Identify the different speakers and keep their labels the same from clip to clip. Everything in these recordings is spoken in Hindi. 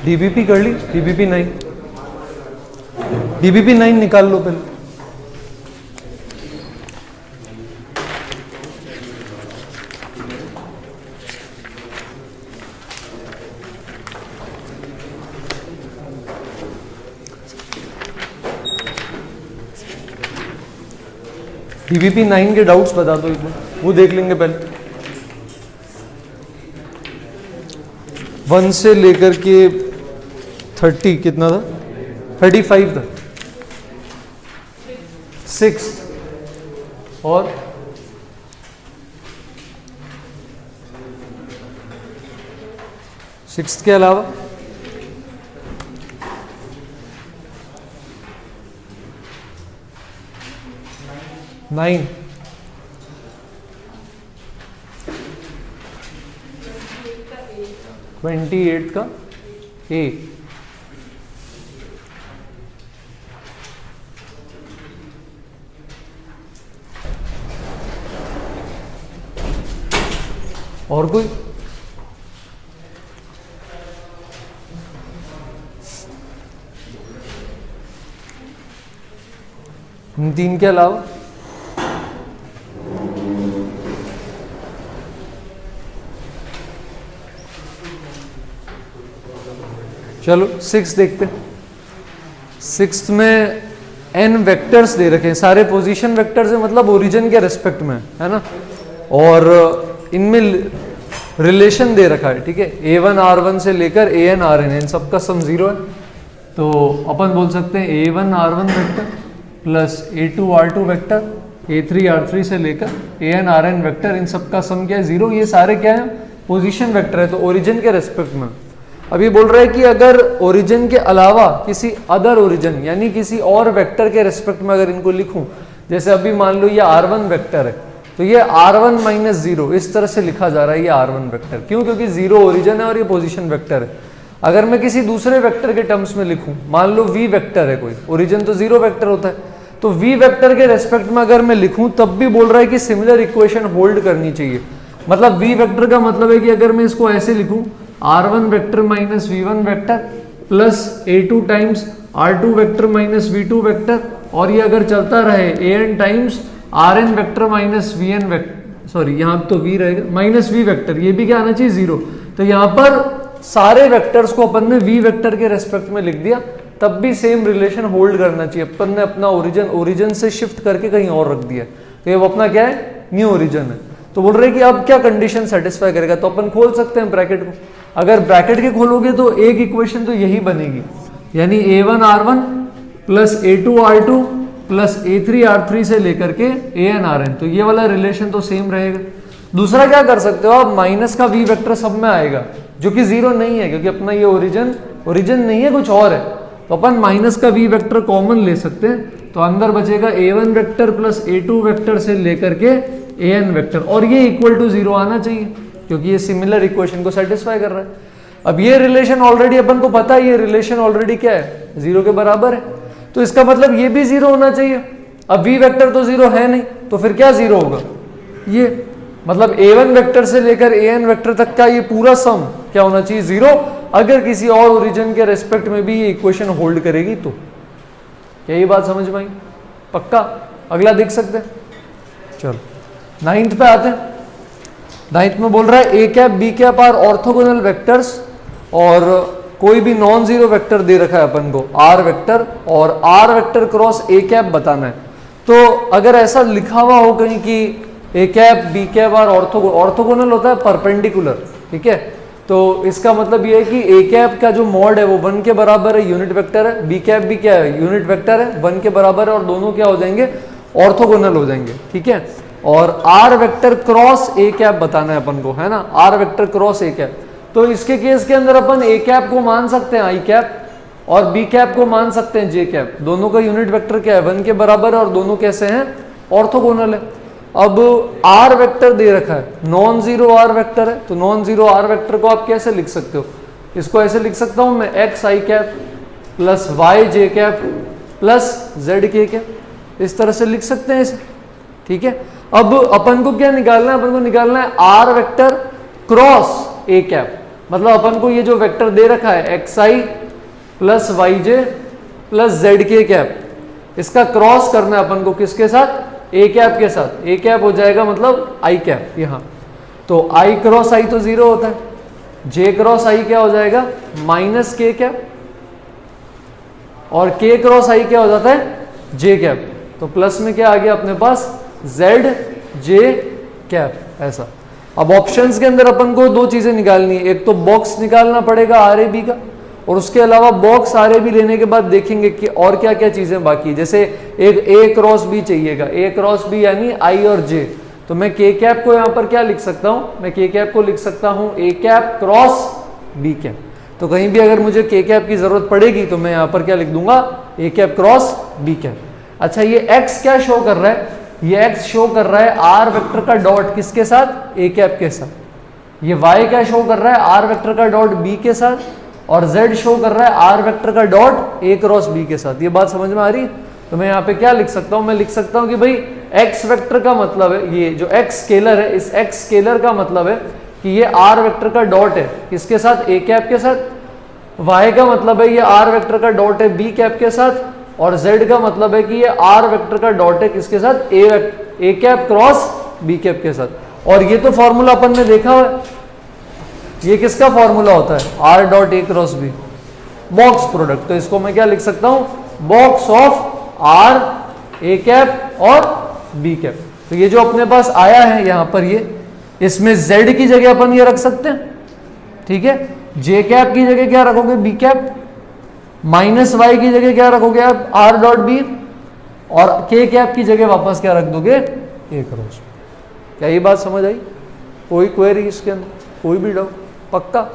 Speaker 1: डीबीपी कर ली, डीबीपी 9, डीबीपी 9 निकाल लो पहले। डीबीपी 9 के डाउट्स बता दो एक बार, वो देख लेंगे पहले। 1 से लेकर के 30 कितना था, 35 था, 6 और 6 के अलावा 9, 28 का ए, और कोई? इन 3 के अलावा चलो 6 देखते हैं। 6 में n वेक्टर्स दे रखे हैं, सारे पोजीशन वेक्टर्स है, मतलब ओरिजिन के रेस्पेक्ट में है ना, और इनमें रिलेशन दे रखा है, ठीक है, a1 r1 से लेकर an rn, इन सबका सम 0 है। तो अपन बोल सकते हैं a1 r1 vector plus a2 r2 vector, a3 r3 से लेकर an rn वेक्टर, इन सबका सम क्या है, 0। ये सारे क्या है, पोजीशन वेक्टर है, तो ओरिजिन के रेस्पेक्ट में। अब ये बोल रहा है कि अगर ओरिजिन के अलावा किसी अदर ओरिजिन यानी किसी और वेक्टर के रेस्पेक्ट में अगर इनको लिखूं, जैसे अभी मान लो ये r1 वेक्टर है, तो ये r1 माइनस 0 इस तरह से लिखा जा रहा है ये r1 वेक्टर, क्यों? क्योंकि 0 ओरिजिन है और ये पोजीशन वेक्टर है। अगर मैं किसी दूसरे वेक्टर के टर्म्स में लिखूं, मान लो v वेक्टर है कोई, ओरिजिन तो 0 वेक्टर होता है, तो v वेक्टर के रेस्पेक्ट में अगर मैं लिखूं तब भी बोल रहा है कि सिमिलर इक्वेशन होल्ड करनी चाहिए। मतलब v वेक्टर का मतलब है कि अगर मैं इसको ऐसे लिखूं r1 vector minus v1 vector plus a2 times r2 vector minus v2 vector, और ये अगर चलता रहे an times rn vector minus vn vector, sorry यहाँ तो v रहेगा, माइनस v वेक्टर, ये भी क्या आना चाहिए 0। तो यहाँ पर सारे वेक्टर्स को अपन ने v वेक्टर के रेस्पेक्ट में लिख दिया, तब भी सेम रिलेशन होल्ड करना चाहिए। अपन ने अपना ओरिजिन से शिफ्ट करके कहीं और रख दिया, तो ये अपना क्या है, न्यू ओरिजिन है। तो बोल रहे कि अब क्या कंडीशन सेटिस्फाई करेगा, तो अपन खोल सकते हैं ब्रैकेट को। अगर ब्रैकेट के खोलोगे तो एक इक्वेशन तो यही बनेगी, यानी a1 r1 plus a2 r2 plus a3 r3 से लेकर के an rn, तो ये वाला रिलेशन तो सेम रहेगा। दूसरा क्या कर सकते हो आप, माइनस का v वेक्टर सब में आएगा, जो कि 0 नहीं है, क्योंकि अपना ये ओरिजिन नहीं है, कुछ और है, तो अपन माइनस का v वेक्टर कॉमन ले सकते हैं। तो अंदर बचेगा a1 vector plus a2 vector से लेकर के an वेक्टर, और ये इक्वल टू 0 आना चाहिए, क्योंकि ये सिमिलर इक्वेशन को सेटिस्फाई कर रहा है। अब ये रिलेशन ऑलरेडी अपन को पता है, ये रिलेशन ऑलरेडी क्या है, 0 के बराबर है, तो इसका मतलब ये भी 0 होना चाहिए। अब v वेक्टर तो 0 है नहीं, तो फिर क्या 0 होगा, ये मतलब a1 वेक्टर से लेकर an वेक्टर तक का ये पूरा सम क्या होना चाहिए, 0। अगर किसी और ओरिजिन के रेस्पेक्ट में भी ये इक्वेशन होल्ड करेगी तो। क्या ये बात समझ में आई? पक्का? अगला देख सकते हैं, चलो 9th पे आते हैं। 9th में बोल रहा है a cap b cap are orthogonal vectors, और कोई भी नॉन जीरो वेक्टर दे रखा है अपन को r वेक्टर, और r vector cross a cap बताना है। तो अगर ऐसा लिखा हुआ हो कहीं कि a cap b cap are orthogonal होता है परपेंडिकुलर, ठीक है, तो इसका मतलब ये है कि ए कैप का जो मॉड है वो 1 के बराबर है, यूनिट वेक्टर है। बी कैप भी क्या है, यूनिट वेक्टर है, 1 के बराबर है, और दोनों क्या हो जाएंगे, ऑर्थोगोनल हो जाएंगे। ठीक है, और R vector cross A cap बताना है अपन को, है ना, R vector cross A cap. तो इसके केस के अंदर अपन ए कैप को मान सकते हैं आई कैप, और बी कैप को मान सकते हैं जे कैप। दोनों का यूनिट वेक्टर क्या है, 1 के बराबर है, और दोनों कैसे हैं, ऑर्थोगोनल है। अब आर वेक्टर दे रखा है, नॉन जीरो आर वेक्टर है, तो नॉन जीरो आर वेक्टर को आप कैसे लिख सकते हो, इसको ऐसे लिख सकता हूं मैं, एक्स आई कैप प्लस वाई जे cap plus Z K cap, इस तरह से लिख सकते हैं इसे। ठीक है, अब अपन को क्या निकालना है, अपन को निकालना है R vector cross A cap. मतलब अपन को ये जो वेक्टर दे रखा है X I plus Y J plus Z K cap, इसका क्रॉस करना है अपन को किसके साथ, ए कैप के साथ। ए कैप हो जाएगा मतलब आई कैप यहाँ, तो आई क्रॉस आई तो जीरो होता है, जे क्रॉस आई क्या हो जाएगा, माइनस के कैप, और के क्रॉस आई क्या हो जाता है, जे कैप। तो प्लस में क्या आ गया अपने पास, जेड जे कैप, ऐसा। अब ऑप्शंस के अंदर अपन को दो चीजें निकालनी है, एक तो बॉक्स निकालना पड़ेगा आर ए बी का, और उसके अलावा बॉक्स आर ए बी लेने के बाद देखेंगे कि और क्या क्या चीजें बाकी, जैसे एक ए क्रॉस बी चाहिएगा, ए क्रॉस बी यानी आई और जे। तो मैं के कैप को यहां पर क्या लिख सकता हूं, मैं के कैप को लिख सकता हूं A cap cross B cap. तो कहीं भी अगर मुझे के कैप की जरूरत पड़ेगी तो मैं यहां पर क्या लिख दूंगा, A cap cross B cap. अच्छा, ये एक्स क्या शो कर रहा है, ये एक्स शो कर रहा है आर वेक्टर का डॉट किसके साथ, ए कैप के साथ। ये वाई क्या शो कर रहा है, आर वेक्टर का डॉट बी के साथ, और z शो कर रहा है आर वेक्टर का डॉट ए क्रॉस बी के साथ। ये बात समझ में आ रही है। तो मैं यहाँ पे क्या लिख सकता हूँ, मैं लिख सकता हूँ कि भाई x वेक्टर का मतलब है, ये जो x स्केलर है, इस x स्केलर का मतलब है कि ये r वेक्टर का डॉट है किसके साथ, ए कैप के साथ। y का मतलब है ये r वेक्टर का डॉट है बी कैप के साथ, और z का मतलब है कि ये r वेक्टर का डॉट है किसके साथ, A cap cross B cap के साथ। और ये तो फॉर्मूला अपन ने देखा हुआ है, ये किसका फॉर्मूला होता है, R dot A cross B, box product. तो इसको मैं क्या लिख सकता हूं, box of R A cap और बी कैप। तो ये जो अपने पास आया है यहां पर, ये इसमें z की जगह अपन ये रख सकते हैं। ठीक है, जे कैप की जगह क्या रखोगे, बी कैप, माइनस वाई की जगह क्या रखोगे आप, आर डॉट बी, और के कैप की जगह वापस क्या रख दोगे, ए क्रॉस। क्या ये बात समझ आई, कोई क्वेरी इसके अंदर, कोई भी डाउट, पक्का।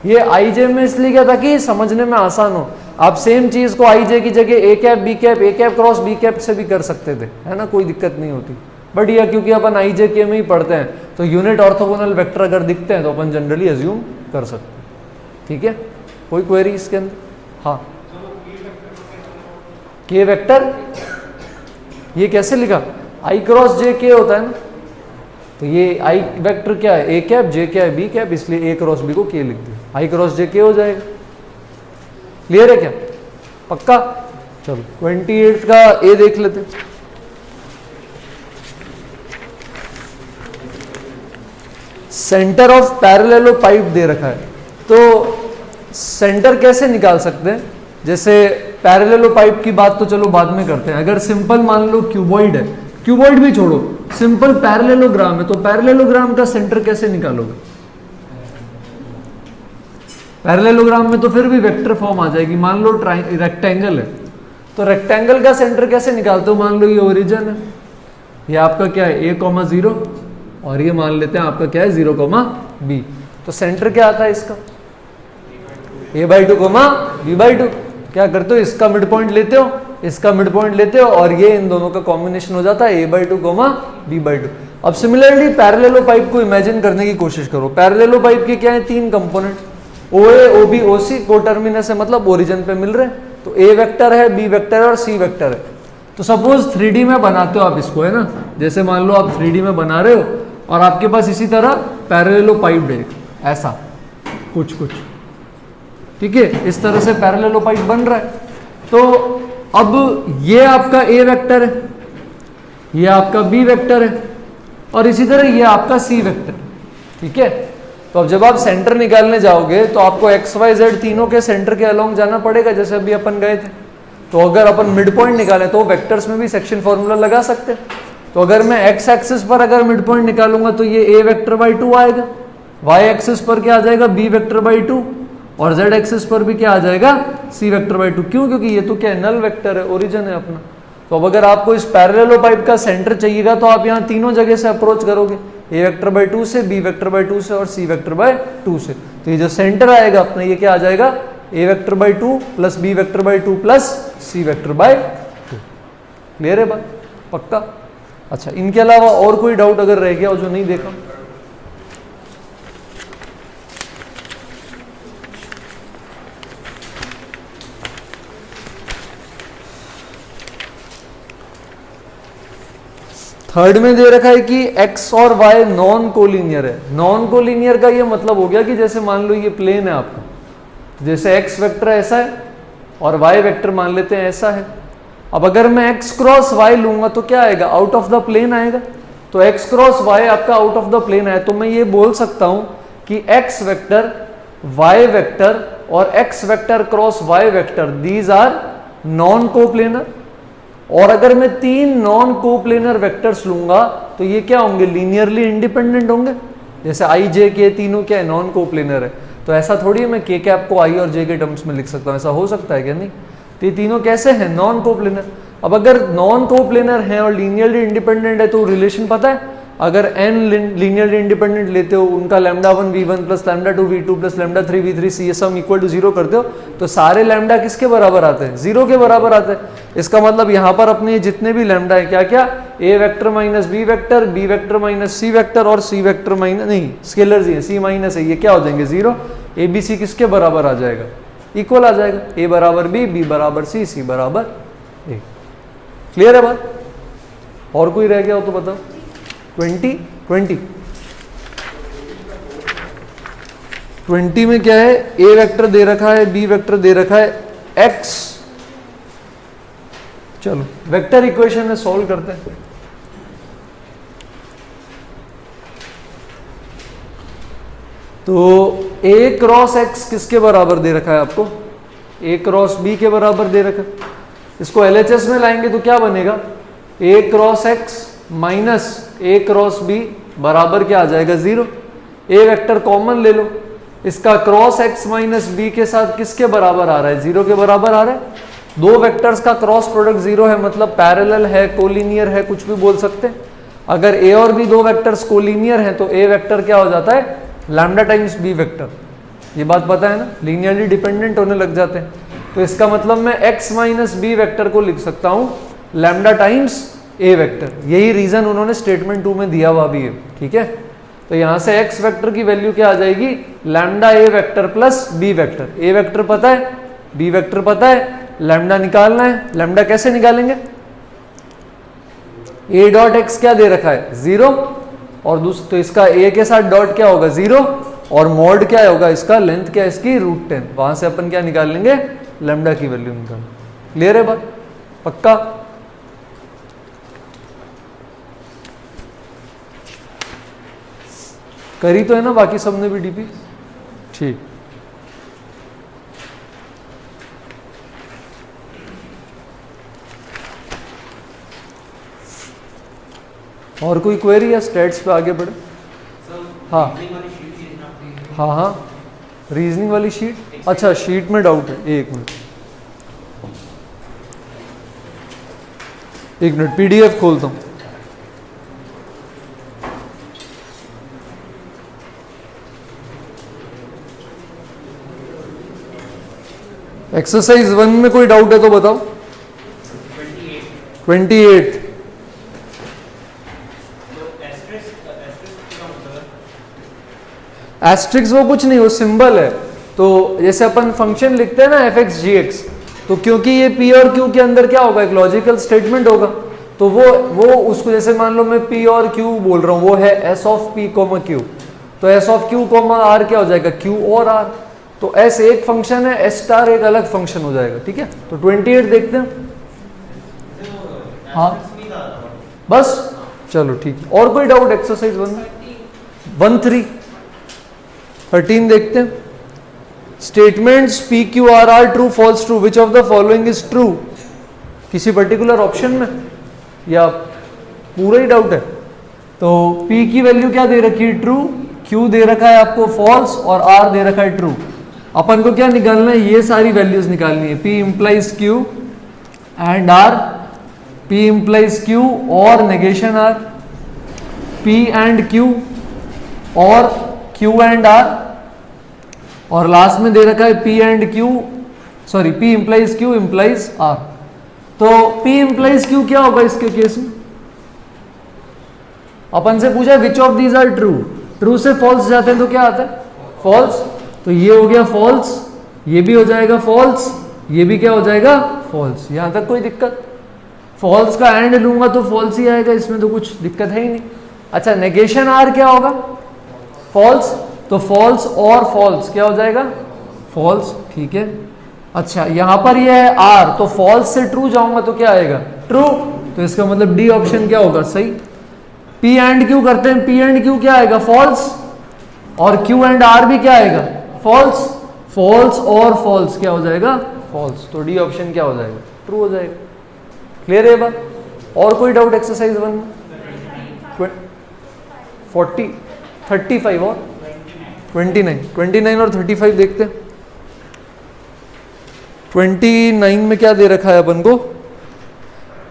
Speaker 1: ये आई जे में इसलिए क्या था कि समझने में आसान हो। आप सेम चीज को आई जे की जगह A cap B cap, A cap cross B cap से भी कर सकते थे, है ना, कोई दिक्कत नहीं होती। बट यह क्योंकि अपन आई जे के में ही पढ़ते हैं, तो यूनिट ऑर्थोगोनल वेक्टर अगर दिखते हैं तो अपन जनरली अज्यूम कर सकते हैं। ठीक है, कोई क्वेरी इसके अंदर, हाँ। के वेक्टर ये कैसे लिखा, आई क्रॉस जे के होता है ना, तो ये आई वेक्टर क्या है, ए कैप, जे क्या है, बी कैप, इसलिए ए क्रॉस बी को के लिख दिया, आई क्रॉस जे के हो जाएगा। क्लियर है क्या, पक्का। चलो 28 का ए देख लेते। सेंटर ऑफ पैरेललोपाइप दे रखा है, तो सेंटर कैसे निकाल सकते हैं। जैसे पैरेललोपाइप की बात तो चलो बाद में करते हैं। अगर सिंपल मान लो क्यूबॉइड है, क्यूबॉइड भी छोड़ो, सिंपल पैरेललोग्राम है, तो पैरेललोग्राम का सेंटर कैसे निकालोगे। पैरेललोग्राम में तो फिर भी वेक्टर फॉर्म आ जाएगी। मान लो रेक्टेंगल है, तो रेक्टेंगल का सेंटर कैसे निकालते हो। मान लो ये ओरिजिन है, ये आपका क्या है, a, 0, और ये मान लेते हैं आपका क्या है, 0, b। तो सेंटर क्या आता है इसका, a/2, b/2। क्या करते हो, इसका मिड पॉइंट लेते हो, इसका मिड पॉइंट लेते हो, और ये इन दोनों का कॉम्बिनेशन हो जाता है a/2, b/2। अब सिमिलरली पैरेललोपाइप को इमेजिन करने की कोशिश करो। पैरेललोपाइप के क्या है, 3 कंपोनेंट, OA, OB, OC, कोटर्मिनस है, मतलब ओरिजिन पे मिल रहे हैं। तो A वेक्टर है, B वेक्टर है और C वेक्टर है। तो सपोज 3D में बनाते हो आप इसको, है ना, जैसे मान लो आप 3D में बना रहे हो और आपके पास इसी तरह पैरेललोपाइप है, ऐसा कुछ, ठीक है, इस तरह से पैरेललोपाइप बन रहा है। तो अब ये आपका A वेक्टर है, ये आपका B वेक्टर है, और इसी तरह ये आपका C वेक्टर, ठीक है। तो अब जब आप सेंटर निकालने जाओगे तो आपको एक्स वाई जेड तीनों के सेंटर के अलोंग जाना पड़ेगा, जैसे अभी अपन गए थे। तो अगर अपन मिड पॉइंट निकालें तो वेक्टर्स में भी सेक्शन फॉर्मूला लगा सकते हैं। तो अगर मैं एक्स एक्सिस पर अगर मिड पॉइंट निकालूंगा तो ये a वेक्टर बाई 2 आएगा, वाई एक्सिस पर क्या आ जाएगा, बी वेक्टर बाई 2, और जेड एक्सिस पर भी क्या आ जाएगा, सी वेक्टर बाई 2। क्यों? क्योंकि ये तो क्या है, नल वेक्टर है, ओरिजिन है अपना। तो अब अगर आपको इस पैरेललोपाइड का सेंटर चाहिएगा तो आप यहाँ तीनों जगह से अप्रोच करोगे, ए वेक्टर बाई 2 से, बी वेक्टर बाई 2 से और सी वेक्टर बाई 2 से। तो ये जो सेंटर आएगा अपना, ये क्या आ जाएगा, a vector by 2 plus b vector by 2 plus c vector by 2। Clear है बात? पक्का? अच्छा, इनके अलावा और कोई डाउट अगर रह गया हो जो नहीं देखा? थर्ड में दे रखा है कि x और y नॉन कोलिनियर है। नॉन कोलिनियर का ये मतलब हो गया कि जैसे मान लो ये प्लेन है आपका, जैसे x वेक्टर ऐसा है और y वेक्टर मान लेते हैं ऐसा है। अब अगर मैं x क्रॉस y लूंगा तो क्या आएगा, आउट ऑफ द प्लेन आएगा। तो x क्रॉस y आपका आउट ऑफ द प्लेन है, तो मैं ये बोल सकता हूं कि x वेक्टर, y वेक्टर और x vector cross y vector, these are non coplanar. और अगर मैं तीन नॉन कोप्लेनर वेक्टर्स लूंगा तो ये क्या होंगे, लीनियरली इंडिपेंडेंट होंगे। जैसे आई जे के तीनों क्या है, नॉन कोप्लेनर है। तो ऐसा थोड़ी है मैं के कैप को आई और जे के टर्म्स में लिख सकता हूं, ऐसा हो सकता है क्या? नहीं। तो ये तीनों कैसे हैं, नॉन कोप्लेनर। अब अगर नॉन कोप्लेनर हैं और लीनियरली इंडिपेंडेंट है तो रिलेशन पता है, अगर n लीनियरली इंडिपेंडेंट लेते हो, उनका lambda 1 v1 plus lambda 2 v2 plus lambda 3 v3 सी सम इक्वल टू 0 करते हो तो सारे लैम्डा किसके बराबर आते हैं, 0 के बराबर आते हैं। इसका मतलब यहां पर अपने जितने भी लैम्डा है क्या क्या, a vector minus B vector, B vector minus C vector और सी वेक्टर माइनस, नहीं स्केलर्स ही है, सी माइनस है, ये क्या हो जाएंगे 0। ए बी सी किसके बराबर आ जाएगा, इक्वल आ जाएगा, a बराबर बी, बी बराबर सी, सी बराबर ए। क्लियर है बात? और कोई रह गया हो तो बताओ। 20 में क्या है, ए वेक्टर दे रखा है, बी वेक्टर दे रखा है, एक्स। चलो वेक्टर इक्वेशन में सॉल्व करते हैं। तो ए क्रॉस एक्स किसके बराबर दे रखा है आपको, ए क्रॉस बी के बराबर दे रखा है। इसको एलएचएस में लाएंगे तो क्या बनेगा, ए क्रॉस एक्स माइनस ए क्रॉस बी बराबर क्या आ जाएगा 0। ए वेक्टर कॉमन ले लो, इसका क्रॉस एक्स माइनस बी के साथ किसके बराबर आ रहा है, 0 के बराबर आ रहा है। दो वेक्टर्स का क्रॉस प्रोडक्ट 0 है, मतलब पैरेलल है, कोलिनियर है, कुछ भी बोल सकते हैं। अगर ए और बी दो वेक्टर्स कोलिनियर हैं तो ए वेक्टर क्या हो जाता है, लैम्डा टाइम्स बी वेक्टर। ये बात पता है ना, लीनियरली डिपेंडेंट होने लग जाते हैं। तो इसका मतलब मैं x माइनस बी वेक्टर को लिख सकता हूं लैम्डा टाइम्स ए वेक्टर। यही रीजन उन्होंने स्टेटमेंट 2 में दिया हुआ भी है, ठीक है। तो यहां से x वेक्टर की वैल्यू क्या आ जाएगी, लैम्डा ए वेक्टर प्लस बी वेक्टर। ए वेक्टर पता है, बी वेक्टर पता है, लैम्डा निकालना है। लैम्डा कैसे निकालेंगे, ए डॉट एक्स क्या दे रखा है 0, और तो इसका ए के साथ डॉट क्या होगा 0, और मॉड क्या होगा इसका, लेंथ क्या है इसकी √10। वहां से अपन क्या निकाल लेंगे, लैम्डा की वैल्यू निकाल। क्लियर है बात? पक्का? करी तो है ना बाकी सबने भी डीपी? ठीक। और कोई क्वेरी या स्टेट्स पे आगे बढ़े? हाँ हाँ हाँ, रीजनिंग वाली शीट। अच्छा शीट में डाउट है, एक मिनट पीडीएफ खोलता हूँ। एक्सरसाइज 1 में कोई डाउट है तो बताओ। 28। एस्ट्रिक्स वो कुछ नहीं, वो सिंबल है। तो जैसे अपन फंक्शन लिखते हैं ना एफ एक्स जी एक्स, तो क्योंकि ये पी और क्यू के अंदर क्या होगा, एक लॉजिकल स्टेटमेंट होगा, तो वो उसको जैसे मान लो मैं पी और क्यू बोल रहा हूं, वो है s of p comma q, तो s of q comma r क्या हो जाएगा, क्यू और आर। तो एस एक फंक्शन है, एस स्टार एक अलग फंक्शन हो जाएगा, ठीक है। तो 28 देखते हैं। हाँ बस, चलो ठीक है। और कोई डाउट एक्सरसाइज 1 में? 13 देखते हैं। Statements P Q R are true false true, which of the following is true. किसी पर्टिकुलर ऑप्शन में या पूरा ही डाउट है? तो P की वैल्यू क्या दे रखी है, ट्रू, Q दे रखा है आपको फॉल्स और R दे रखा है ट्रू। अपन को क्या निकालना है, ये सारी वैल्यूज निकालनी है, P implies Q and R, P implies Q और negation R, P and Q और Q एंड R, और लास्ट में दे रखा है P and Q, sorry P implies Q implies R। तो P implies Q क्या होगा इसके केस में, अपन से पूछा which of these are true, true से फॉल्स जाते हैं तो क्या आता है फॉल्स, तो ये हो गया फॉल्स, ये भी हो जाएगा फॉल्स, ये भी क्या हो जाएगा फॉल्स, यहां तक कोई दिक्कत। फॉल्स का एंड लूंगा तो फॉल्स ही आएगा, इसमें तो कुछ दिक्कत है ही नहीं। अच्छा नेगेशन आर क्या होगा फॉल्स, तो फॉल्स और फॉल्स क्या हो जाएगा फॉल्स, ठीक है। अच्छा यहां पर ये है आर, तो फॉल्स से ट्रू जाऊंगा तो क्या आएगा ट्रू, तो इसका मतलब डी ऑप्शन क्या होगा सही। P एंड Q करते हैं, P एंड Q क्या आएगा फॉल्स, और Q एंड R भी क्या आएगा फॉल्स, फॉल्स और फॉल्स क्या हो जाएगा फॉल्स, तो डी ऑप्शन क्या हो जाएगा ट्रू हो जाएगा। क्लियर है बात, और कोई डाउट एक्सरसाइज 1 में? 40 35 और 29 और 35 देखते हैं। 29 में क्या दे रखा है अपन को,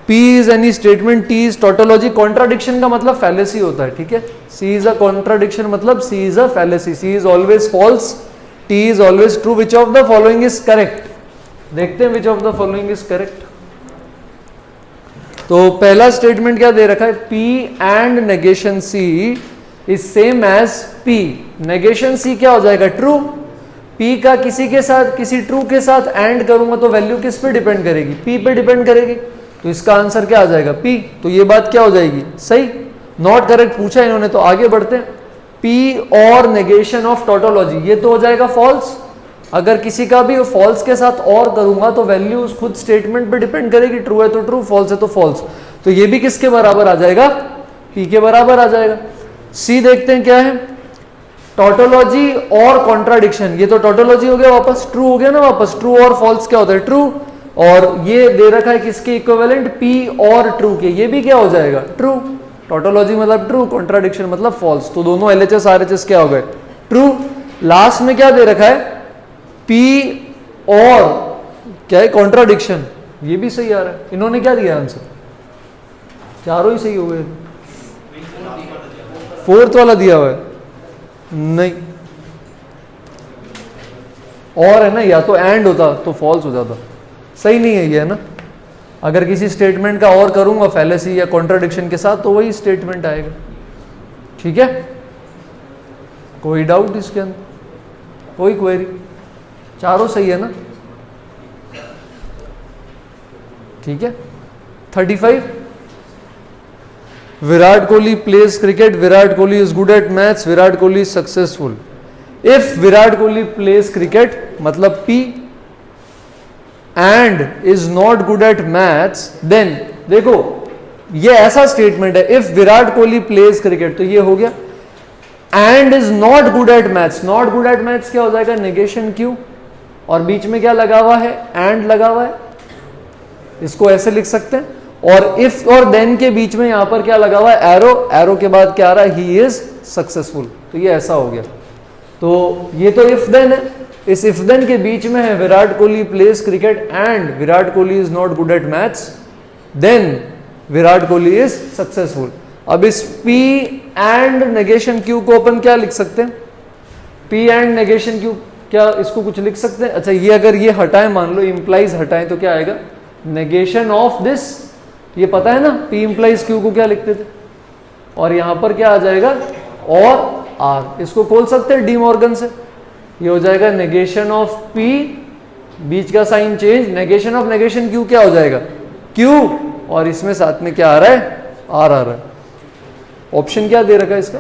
Speaker 1: P is any statement, T is tautology, contradiction का मतलब फैलेसी होता है, ठीक है। C इज अ कॉन्ट्राडिक्शन मतलब C is a fallacy, C is always false, T is always true, which of the following is correct, देखते हैं which of the following is correct. तो पहला स्टेटमेंट क्या दे रखा है, P and negation C is same as P, negation C क्या हो जाएगा ट्रू, P का किसी के साथ किसी ट्रू के साथ एंड करूंगा तो वैल्यू किस पे डिपेंड करेगी, P पे डिपेंड करेगी, तो इसका आंसर क्या आ जाएगा P, तो ये बात क्या हो जाएगी सही। नॉट करेक्ट पूछा इन्होंने तो आगे बढ़ते हैं। P और नेगेशन ऑफ टोटोलॉजी, ये तो हो जाएगा फॉल्स, अगर किसी का भी फॉल्स के साथ और करूंगा तो वैल्यू उस खुद स्टेटमेंट पे डिपेंड करेगी, ट्रू है तो ट्रू, फॉल्स है तो फॉल्स, तो ये भी किसके बराबर आ जाएगा P के बराबर आ जाएगा। C देखते हैं क्या है, टोटोलॉजी और कॉन्ट्राडिक्शन, ये तो टोटोलॉजी हो गया वापस, ट्रू हो गया ना वापस, ट्रू और फॉल्स क्या होता है ट्रू, और ये दे रखा है किसके इक्विवेलेंट P और ट्रू के, ये भी क्या हो जाएगा ट्रू, टोटोलॉजी मतलब ट्रू, कॉन्ट्राडिक्शन मतलब फॉल्स, तो दोनों LHS RHS क्या हो गए ट्रू। लास्ट में क्या दे रखा है P और क्या है कॉन्ट्राडिक्शन, ये भी सही आ रहा है। इन्होंने क्या दिया आंसर, चारों ही सही हो गए, फोर्थ वाला दिया हुआ है नहीं, और है ना, या तो एंड होता तो फॉल्स हो जाता, सही नहीं है ये, है ना। अगर किसी स्टेटमेंट का और करूंगा फैलेसी या कॉन्ट्राडिक्शन के साथ तो वही स्टेटमेंट आएगा, ठीक है। कोई डाउट इसके अंदर, कोई क्वेरी, चारों सही है ना, ठीक है। 35 Virat Kohli plays cricket, Virat Kohli is good at maths, Virat Kohli is successful. If Virat Kohli plays cricket मतलब P and is not good at maths, then देखो ये ऐसा स्टेटमेंट है, if Virat Kohli plays cricket तो ये हो गया, and is not good at maths, not good at maths क्या हो जाएगा नेगेशन Q, और बीच में क्या लगा हुआ है एंड लगा हुआ है, इसको ऐसे लिख सकते हैं, और इफ और देन के बीच में यहां पर क्या लगा हुआ है एरो, एरो के बाद क्या आ रहा है ही इज सक्सेसफुल, तो ये ऐसा हो गया। तो ये तो इफ देन है, इस इफ देन के बीच में है Virat Kohli plays cricket and Virat Kohli is not good at maths, then Virat Kohli is successful. अब इस P एंड नेगेशन Q को अपन क्या लिख सकते हैं, P एंड नेगेशन Q, क्या इसको कुछ लिख सकते हैं। अच्छा ये अगर ये हटाएं, मान लो इंप्लाइज हटाएं तो क्या आएगा नेगेशन ऑफ दिस, ये पता है ना P इंप्लाइज Q को क्या लिखते थे, और यहां पर क्या आ जाएगा और R, इसको खोल सकते हैं डी मॉर्गन से, ये हो जाएगा नेगेशन ऑफ P, बीच का sign change, negation of negation Q क्या हो जाएगा Q, और इसमें साथ में क्या आ रहा है R आ रहा है। ऑप्शन क्या दे रखा है इसका,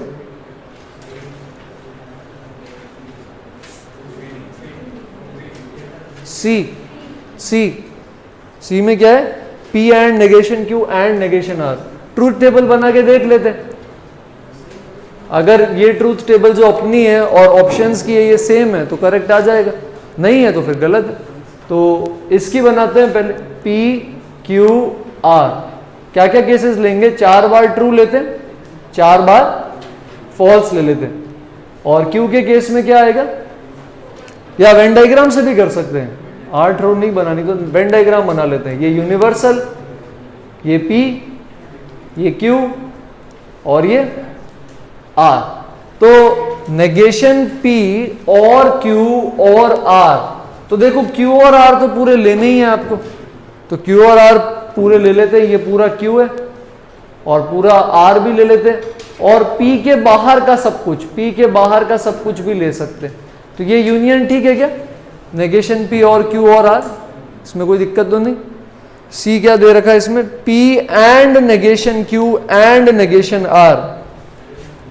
Speaker 1: सी में क्या है P and negation Q and negation R। Truth table बना के देख लेते हैं, अगर ये ट्रूथ टेबल जो अपनी है और ऑप्शंस की है ये सेम है तो करेक्ट आ जाएगा, नहीं है तो फिर गलत है। तो इसकी बनाते हैं पहले P Q R, क्या क्या केसेस लेंगे, 4 बार ट्रू लेते हैं, 4 बार फॉल्स ले लेते हैं। और क्यू के केस में क्या आएगा, या वेन डायग्राम से भी कर सकते हैं, 8 रो नहीं बनानी तो वेन डायग्राम बना लेते हैं। ये यूनिवर्सल, ये P, ये Q और ये R। तो नेगेशन P और Q और R, तो देखो Q और R तो पूरे लेने ही है आपको, तो Q और R पूरे ले लेते हैं, ये पूरा Q है और पूरा R भी ले लेते हैं, और P के बाहर का सब कुछ, P के बाहर का सब कुछ भी ले सकते हैं। तो ये यूनियन ठीक है क्या, नेगेशन P और Q और R, इसमें कोई दिक्कत तो नहीं। C क्या दे रखा है इसमें, P and negation Q and negation R,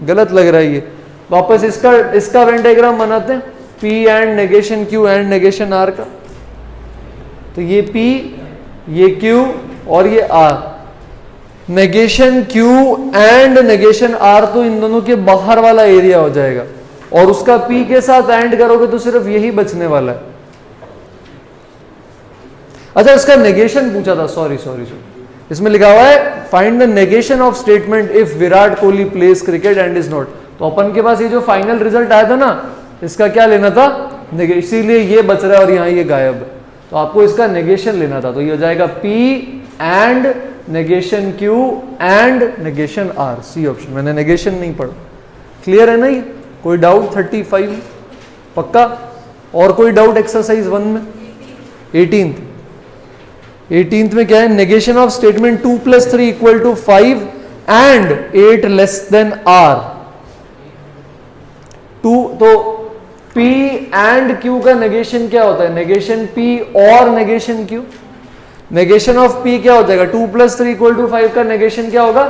Speaker 1: गलत लग रहा है ये। वापस इसका वेन डायग्राम बनाते हैं, P and negation Q and negation R का। तो ये P, ये Q और ये R, negation Q and negation R तो इन दोनों के बाहर वाला एरिया हो जाएगा, और उसका P के साथ एंड करोगे तो सिर्फ यही बचने वाला है। अच्छा, इसका नेगेशन पूछा था, सॉरी, इसमें लिखा हुआ है find the negation of statement if Virat Kohli plays cricket and is not. तो अपन के पास ये जो फाइनल रिजल्ट आया था ना, इसका क्या लेना था, इसीलिए ये बच रहा है और यहां ये गायब है, तो आपको इसका नेगेशन लेना था। तो ये हो जाएगा P and negation Q and negation R, C option. मैंने नेगेशन नहीं पढ़ा, क्लियर है ना ये? कोई डाउट 35 पक्का? और कोई डाउट एक्सरसाइज 1 में? 18th में क्या है, negation of statement 2 + 3 = 5 and 8 < R। 2 तो P एंड Q का नेगेशन क्या होता है, नेगेशन P और negation Q। Negation of P क्या हो जाएगा, 2 + 3 = 5 का नेगेशन क्या होगा,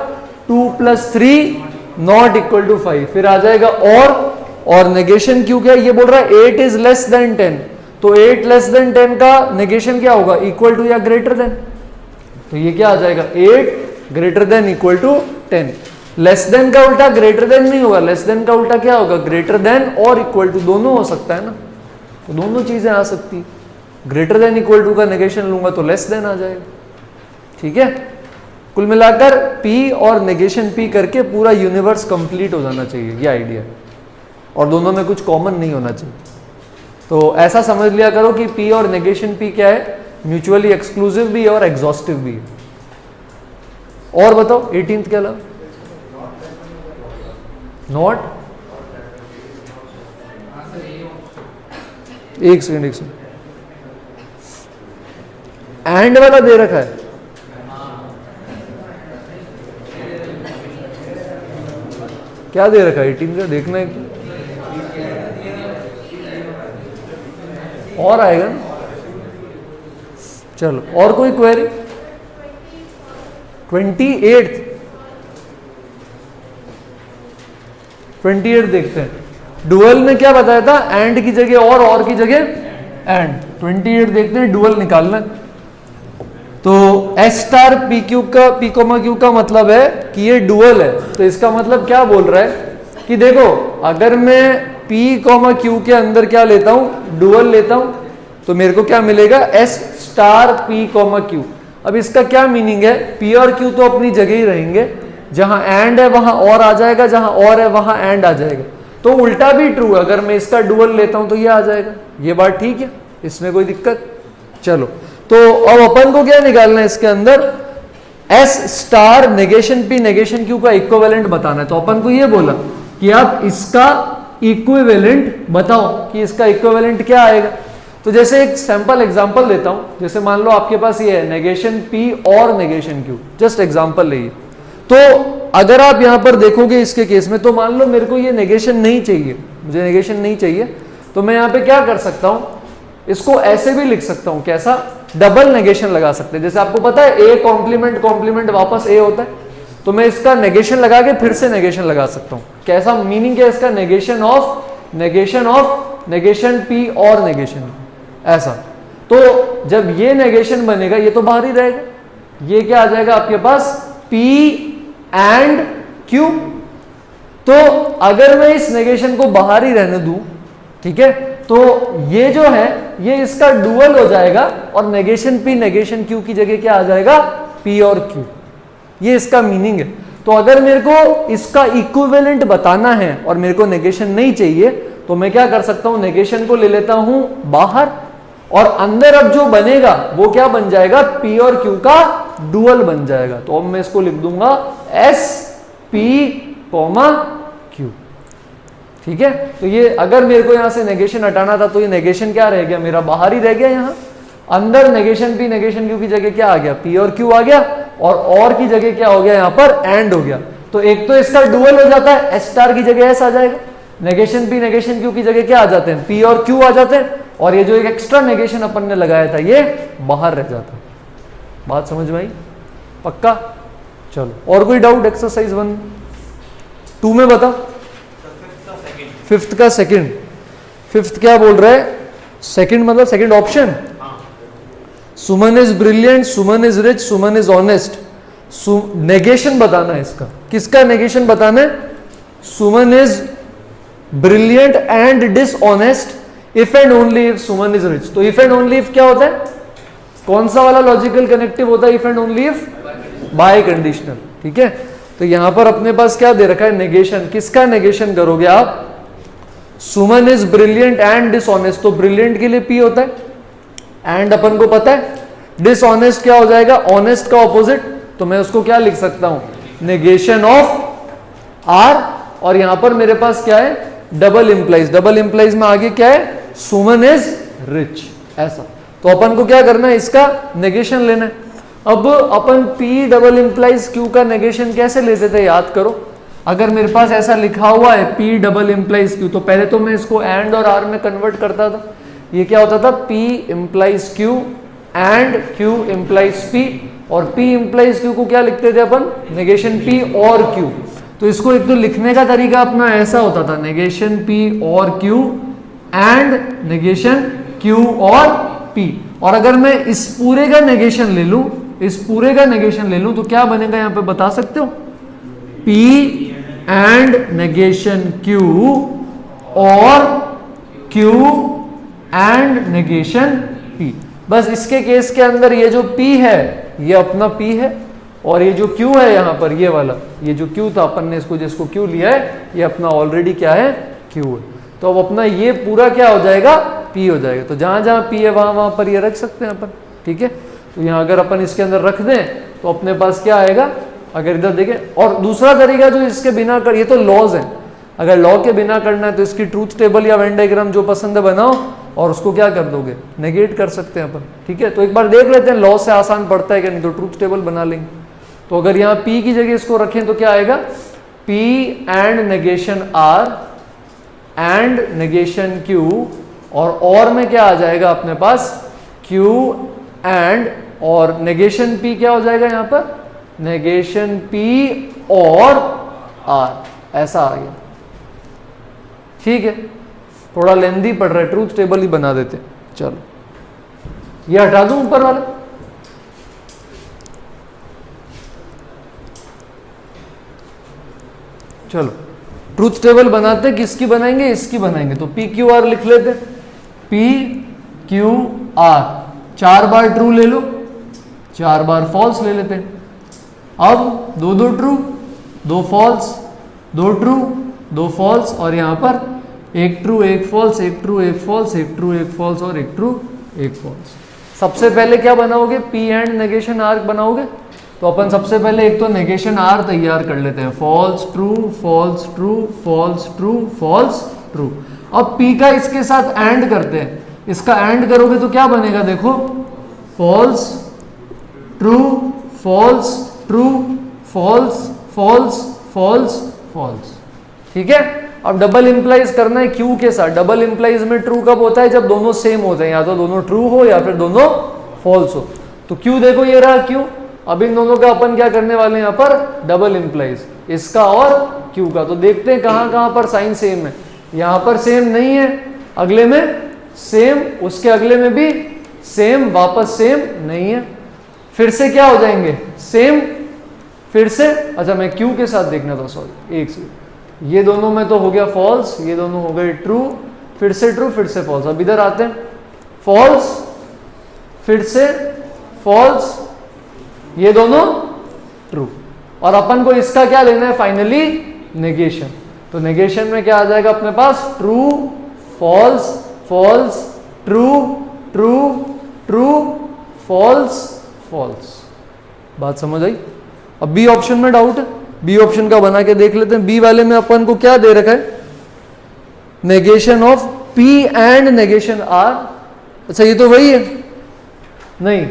Speaker 1: 2 + 3 ≠ 5, फिर आ जाएगा और नेगेशन Q क्या है, ये बोल रहा है 8 is less than 10, तो 8 less than 10 का नेगेशन क्या होगा, इक्वल टू या ग्रेटर देन। तो ये क्या आ जाएगा, 8 greater than = 10। लेस देन का उल्टा ग्रेटर देन नहीं होगा, लेस देन का उल्टा क्या होगा, ग्रेटर देन और इक्वल टू, दोनों हो सकता है ना, तो दोनों चीजें आ सकती। ग्रेटर देन इक्वल टू का नेगेशन लूंगा तो लेस देन आ जाएगा, ठीक है। कुल मिलाकर P और नेगेशन P करके पूरा यूनिवर्स कंप्लीट हो जाना चाहिए, ये आइडिया, और दोनों में कुछ कॉमन नहीं होना चाहिए। तो ऐसा समझ लिया करो कि P और नेगेशन P क्या है, म्यूचुअली एक्सक्लूसिव भी है और एग्जॉस्टिव भी है। और बताओ 18th के अलावा नॉट, एक सेकंड, एंड वाला दे रखा है, क्या दे रखा है 18 का, देखना है और आएगा ना। चलो और कोई क्वेरी, 28 देखते हैं। डुअल में क्या बताया था, एंड की जगह और की जगह एंड। 28 देखते हैं, डुअल निकालना। तो S* PQ का P, Q का मतलब है कि ये डुअल है, तो इसका मतलब क्या बोल रहा है कि देखो अगर मैं P, Q के अंदर क्या लेता हूं, डुअल लेता हूं, तो मेरे को क्या मिलेगा, S* P, Q। अब इसका क्या मीनिंग है, P और Q तो अपनी जगह ही रहेंगे, जहां एंड है वहां और आ जाएगा, जहां और है वहां एंड आ जाएगा। तो उल्टा भी ट्रू है, अगर मैं इसका डुअल लेता हूं तो ये आ जाएगा, ये बात ठीक है, इसमें कोई दिक्कत। चलो तो अब अपन को क्या निकालना है इसके अंदर, S* negation P negation Q का इक्विवेलेंट बताना है। तो अपन को ये बोला कि आप इसका इक्विवेलेंट बताओ कि इसका इक्विवेलेंट क्या आएगा। तो जैसे एक सैंपल एग्जांपल देता हूं, जैसे मान लो आपके पास ये है नेगेशन P और नेगेशन Q, जस्ट एग्जांपल लेइए। तो अगर आप यहां पर देखोगे इसके केस में, तो मान लो मेरे को ये नेगेशन नहीं चाहिए, मुझे नेगेशन नहीं चाहिए, तो मैं यहां पे क्या कर सकता हूं, इसको ऐसे भी लिख सकता हूं, कैसा, डबल नेगेशन लगा सकते हैं। जैसे आपको पता है A कॉम्प्लीमेंट वापस A होता है, तो मैं इसका नेगेशन लगा के फिर से नेगेशन लगा सकता हूं। कैसा मीनिंग क्या है इसका, नेगेशन ऑफ नेगेशन P और नेगेशन, ऐसा। तो जब ये नेगेशन बनेगा, ये तो बाहर ही रहेगा, ये क्या आ जाएगा आपके पास, P एंड Q। तो अगर मैं इस नेगेशन को बाहर ही रहने दूं, ठीक है, तो ये जो है ये इसका डुअल हो जाएगा, और नेगेशन P नेगेशन Q की जगह क्या आ जाएगा, P और Q। ये इसका मीनिंग है। तो अगर मेरे को इसका इक्विवेलेंट बताना है और मेरे को नेगेशन नहीं चाहिए, तो मैं क्या कर सकता हूं, नेगेशन को ले लेता हूं बाहर, और अंदर अब जो बनेगा वो क्या बन जाएगा, P और Q का डुअल बन जाएगा। तो अब मैं इसको लिख दूंगा S P, Q। ठीक है, तो ये अगर मेरे को यहां से नेगेशन हटाना था तो ये नेगेशन क्या रह गया, मेरा बाहर ही रह गया। यहां अंदर नेगेशन P नेगेशन Q की जगह क्या आ गया, P और Q आ गया, और की जगह क्या हो गया, यहां पर एंड हो गया। तो एक तो इसका डुअल हो जाता है, S स्टार की जगह S आ जाएगा, नेगेशन P नेगेशन Q की जगह क्या आ जाते हैं, P और Q आ जाते हैं, और ये जो एक एक्स्ट्रा नेगेशन अपन ने लगाया था ये बाहर रह जाता है। बात समझ में आई, पक्का? चलो, और कोई डाउट एक्सरसाइज 1-2 में बता। फिफ्थ का सेकंड, फिफ्थ क्या बोल रहा है, सेकंड मतलब second option, Suman is brilliant, Suman is rich, Suman is honest. Negation बताना है इसका, किसका नेगेशन बताना है, Suman is brilliant and dishonest if and only if Suman is rich. तो इफ एंड ओनली इफ क्या होता है, कौन सा वाला लॉजिकल कनेक्टिव होता है, if and only if, bye conditional. ठीक है, तो यहां पर अपने पास क्या दे रखा है, नेगेशन। किसका नेगेशन करोगे आप, सुमन इज ब्रिलियंट एंड डिसऑनेस्ट। तो ब्रिलियंट के लिए P होता है, एंड अपन को पता है, डिसऑनेस्ट क्या हो जाएगा, ऑनेस्ट का ऑपोजिट। तो मैं उसको क्या लिख सकता हूं, नेगेशन ऑफ R, और यहां पर मेरे पास क्या है, डबल इंप्लाइज। डबल इंप्लाइज में आगे क्या है, सुमन इज रिच, ऐसा। तो अपन को क्या करना है, इसका नेगेशन लेना है। अब अपन P डबल इंप्लाइज Q का नेगेशन कैसे लेते थे, याद करो। अगर मेरे पास ऐसा लिखा हुआ है P डबल इंप्लाइज Q, तो पहले तो मैं इसको एंड और R में कन्वर्ट करता था। ये क्या होता था, P implies Q and Q implies P, और P इंप्लाइज Q को क्या लिखते थे अपन, नेगेशन P और Q। तो इसको एक तो लिखने का तरीका अपना ऐसा होता था, नेगेशन P और Q एंड नेगेशन Q और P। और अगर मैं इस पूरे का नेगेशन ले लूं, इस पूरे का नेगेशन ले लूं, तो क्या बनेगा यहां पे बता सकते हो, P एंड नेगेशन Q और Q एंड नेगेशन P। बस इसके केस के अंदर ये जो P है ये अपना P है, और ये जो Q है यहां पर ये वाला, ये जो Q था अपन ने इसको जिसको Q लिया है, ये अपना ऑलरेडी क्या है, Q है। तो अब अपना ये पूरा क्या हो जाएगा, P हो जाएगा। तो जहां जहां P है वहां वहां पर ये रख सकते हैं अपन। ठीक है, तो यहां अगर अपन इसके अंदर रख दें तो अपने पास क्या आएगा, अगर इधर देखें। और दूसरा तरीका जो इसके बिना कर, ये तो लॉज है, अगर लॉ के बिना करना है तो इसकी ट्रूथ टेबल या वेन डायग्राम जो पसंद है बनाओ, और उसको क्या कर दोगे, नेगेट कर सकते हैं अपन। ठीक है, तो एक बार देख लेते हैं लॉ से आसान पड़ता है कि नहीं, तो ट्रूथ टेबल बना लेंगे। तो अगर यहाँ P की जगह इसको रखें तो क्या आएगा, P and negation R and negation Q, और में क्या आ जाएगा अपने पास, Q एंड, और नेगेशन P क्या हो जाएगा यहाँ पर, नेगेशन P और R, ऐसा आ गया। ठीक है, थोड़ा लेंदी पड़ रहा है, ट्रूथ टेबल ही बना देते। चलो, ये हटा दूं ऊपर वाला। चलो, ट्रूथ टेबल बनाते, किसकी बनाएंगे, इसकी बनाएंगे। तो P Q R लिख लेते, P Q R, 4 बार ट्रू ले लो, 4 बार फॉल्स ले लेते हैं। अब 2 ट्रू 2 फॉल्स, 2 ट्रू 2 फॉल्स, और यहां पर 1 true 1 false, 1 true 1 false, 1 true 1 false, और 1 ट्रू 1 फॉल्स। सबसे पहले क्या बनाओगे, P एंड नेगेशन R बनाओगे। तो अपन सबसे पहले एक तो नेगेशन R तैयार कर लेते हैं, false true false true false true false true. अब P का इसके साथ एंड करते हैं, इसका एंड करोगे तो क्या बनेगा, देखो, false true false true false false false false. ठीक है, अब डबल इंप्लाइज करना है Q के साथ। डबल इंप्लाइज में ट्रू कब होता है, जब दोनों सेम होते हैं, या तो दोनों ट्रू हो या फिर दोनों फॉल्स हो। तो Q देखो, ये रहा Q। अब इन दोनों का अपन क्या करने वाले हैं, यहाँ पर डबल इंप्लाइज, इसका और Q का। तो देखते हैं कहां कहां पर साइन सेम है। यहां पर सेम नहीं है, अगले में सेम, उसके अगले में भी सेम, वापस सेम नहीं है, फिर से क्या हो जाएंगे, सेम, फिर से, अच्छा मैं Q के साथ देखना था, सॉरी, एक से, ये दोनों में तो हो गया फॉल्स, ये दोनों हो गए ट्रू, फिर से ट्रू, फिर से फॉल्स। अब इधर आते हैं, फॉल्स, फिर से फॉल्स, ये दोनों ट्रू। और अपन को इसका क्या लेना है फाइनली, नेगेशन। तो नेगेशन में क्या आ जाएगा अपने पास, true false false true true true false false. बात समझ आई? अब बी ऑप्शन में डाउट है, बी ऑप्शन का बना के देख लेते हैं। बी वाले में अपन को क्या दे रखा है, negation of P and negation R. अच्छा ये तो वही है, नहीं,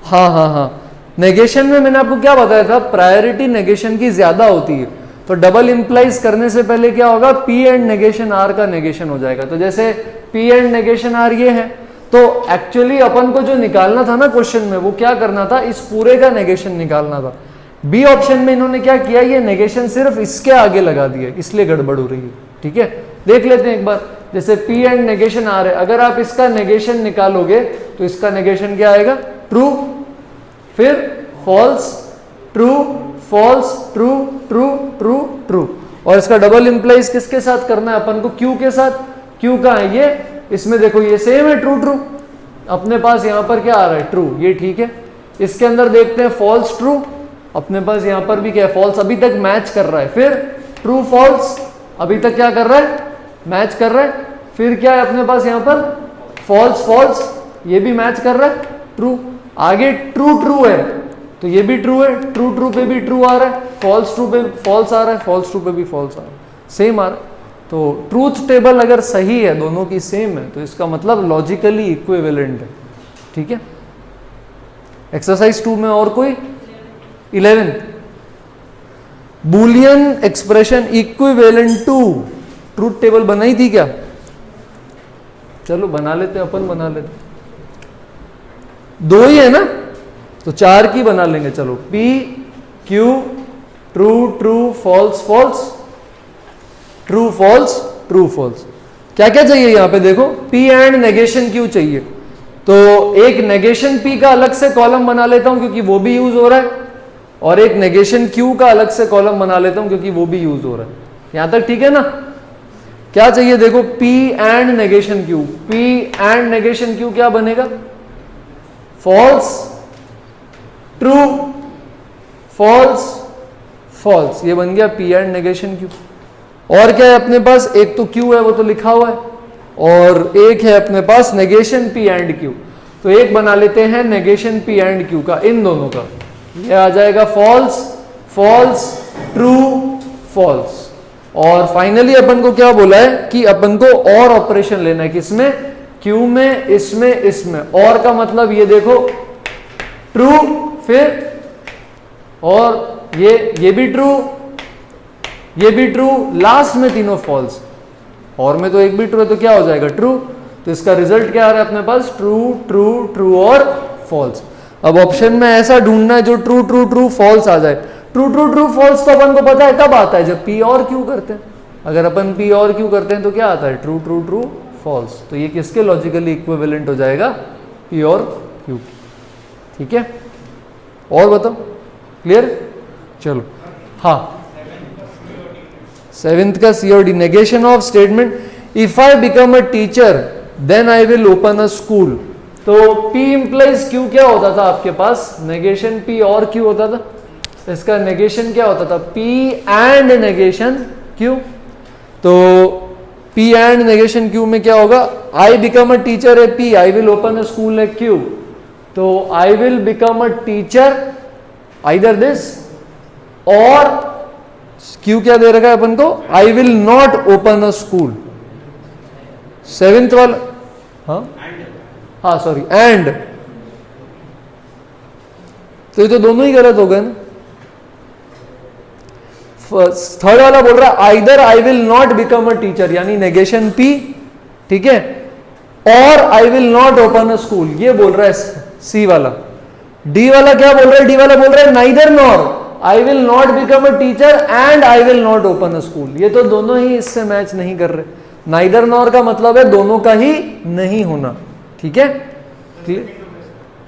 Speaker 1: हाँ हाँ हाँ, नेगेशन में मैंने आपको क्या बताया था, प्रायोरिटी नेगेशन की ज्यादा होती है, तो डबल इंप्लाइज करने से पहले क्या होगा, पी एंड नेगेशन आर का नेगेशन हो जाएगा। तो जैसे पी एंड नेगेशन आर ये है, तो एक्चुअली अपन को जो निकालना था ना क्वेश्चन में, वो क्या करना था, इस पूरे का नेगेशन निकालना था। बी ऑप्शन में इन्होंने क्या किया, ये नेगेशन सिर्फ इसके आगे लगा दिया, इसलिए गड़बड़ हो रही है। ठीक है, देख लेते हैं एक बार। जैसे पी एंड नेगेशन आर है, अगर आप इसका नेगेशन निकालोगे तो इसका नेगेशन क्या आएगा, ट्रू, फिर false, true false true true true true. और इसका डबल इंप्लाइज किसके साथ करना है अपन को, क्यू के साथ। क्यू का है ये, इसमें देखो ये सेम है, ट्रू ट्रू। अपने पास यहां पर क्या आ रहा है, ट्रू, ये ठीक है। इसके अंदर देखते हैं फॉल्स ट्रू, अपने पास यहां पर भी क्या है, फॉल्स, अभी तक मैच कर रहा है। फिर ट्रू फॉल्स, अभी तक क्या कर रहा है, मैच कर रहा है। फिर क्या है अपने पास यहां पर, फॉल्स फॉल्स, ये भी मैच कर रहा है, ट्रू। आगे ट्रू ट्रू है, तो ये भी ट्रू है, ट्रू ट्रू पे भी ट्रू आ रहा है, फॉल्स ट्रू पे फॉल्स आ रहा है, फॉल्स ट्रू पे भी फॉल्स आ रहा है, सेम आ रहा है। तो ट्रूथ टेबल अगर सही है, दोनों की सेम है, तो इसका मतलब लॉजिकली इक्विवेलेंट है। ठीक है, एक्सरसाइज 2 में और कोई, 11 boolean expression equivalent to, truth table बनाई थी क्या, चलो बना लेते, अपन बना लेते, 2 ही है ना, तो 4 की बना लेंगे। चलो, P Q true true false false true false true false. क्या क्या चाहिए यहां पे देखो, P एंड नेगेशन Q चाहिए, तो एक नेगेशन P का अलग से कॉलम बना लेता हूं क्योंकि वो भी यूज हो रहा है, और एक नेगेशन Q का अलग से कॉलम बना लेता हूं क्योंकि वो भी यूज हो रहा है। यहां तक ठीक है ना? क्या चाहिए देखो, P and negation Q। P and negation Q क्या बनेगा, फॉल्स ट्रू फॉल्स फॉल्स, ये बन गया P एंड नेगेशन Q। और क्या है अपने पास, एक तो Q है वो तो लिखा हुआ है, और एक है अपने पास नेगेशन P एंड Q। तो एक बना लेते हैं नेगेशन P एंड Q का, इन दोनों का, ये आ जाएगा फॉल्स फॉल्स ट्रू फॉल्स। और फाइनली अपन को क्या बोला है कि अपन को और ऑपरेशन लेना है, किसमें, Q में, इसमें, इसमें। और का मतलब ये देखो, ट्रू, फिर और ये भी ट्रू, ये भी ट्रू, लास्ट में तीनों फॉल्स। और में तो एक भी ट्रू है तो क्या हो जाएगा, ट्रू। तो इसका रिजल्ट क्या आ रहा है अपने पास, ट्रू ट्रू ट्रू और फॉल्स। अब ऑप्शन में ऐसा ढूंढना है जो ट्रू ट्रू ट्रू फॉल्स आ जाए। ट्रू ट्रू ट्रू फॉल्स तो अपन को पता है कब आता है, जब P और Q करते हैं। अगर अपन P और Q करते हैं तो क्या आता है, ट्रू ट्रू ट्रू फॉल्स। तो ये किसके लॉजिकली इक्विवेलेंट हो जाएगा, P और Q। ठीक है, और बताओ, क्लियर? चलो, हाँ, 7th का COD, negation of statement, if I become a teacher then I will open a school. तो P इंप्लाइज Q क्या होता था आपके पास, नेगेशन P और Q होता था, इसका नेगेशन क्या होता था, P एंड नेगेशन Q। तो P एंड नेगेशन Q में क्या होगा, आई बिकम अ टीचर है P, I will open a school है Q। तो I will become a teacher either this, और Q क्या दे रखा है अपन को, I will not open a school. 7th वाला, हाँ सॉरी, एंड, तो ये तो दोनों ही गलत हो गए ना। 3rd वाला बोल रहा है either I will not become a teacher, यानी नेगेशन P, ठीक है, और I will not open a school, ये बोल रहा है C वाला। D वाला क्या बोल रहा है, D वाला बोल रहा है neither nor, I will not become a teacher and I will not open a school. ये तो दोनों ही इससे मैच नहीं कर रहे। नाइदर नॉर का मतलब है दोनों का ही नहीं होना। ठीक है,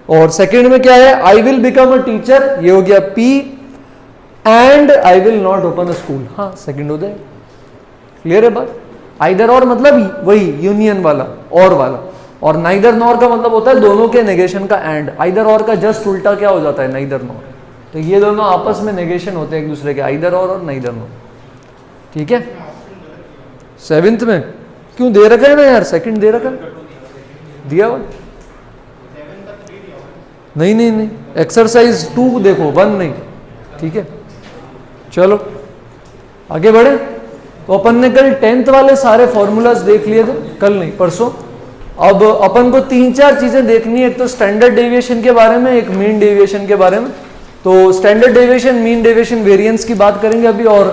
Speaker 1: और सेकंड में क्या है, I will become a teacher, ये हो गया P, and I will not open a school, हाँ सेकंड हो जाए। क्लियर है बात? आइदर और मतलब वही यूनियन वाला, और वाला, और नाइदर नॉर का मतलब होता है दोनों के नेगेशन का एंड। आइदर और का जस्ट उल्टा क्या हो जाता है, नाइदर नॉर। तो ये दोनों आपस में नेगेशन होते हैं एक दूसरे के, आइदर और नाइदर नो। ठीक है, 7th में क्यों दे रखा है ना यार, सेकंड दे रखा है, दिया हुआ नहीं नहीं नहीं, एक्सरसाइज 2 देखो, 1 नहीं। ठीक है, चलो आगे बढ़े। तो अपन ने कल 10th वाले सारे फॉर्मूलाज देख लिए थे, कल नहीं परसों। अब अपन को 3-4 चीजें देखनी है, एक तो स्टैंडर्ड डेविएशन के बारे में, एक मीन डेविएशन के बारे में। तो standard deviation, mean deviation, variance की बात करेंगे अभी, और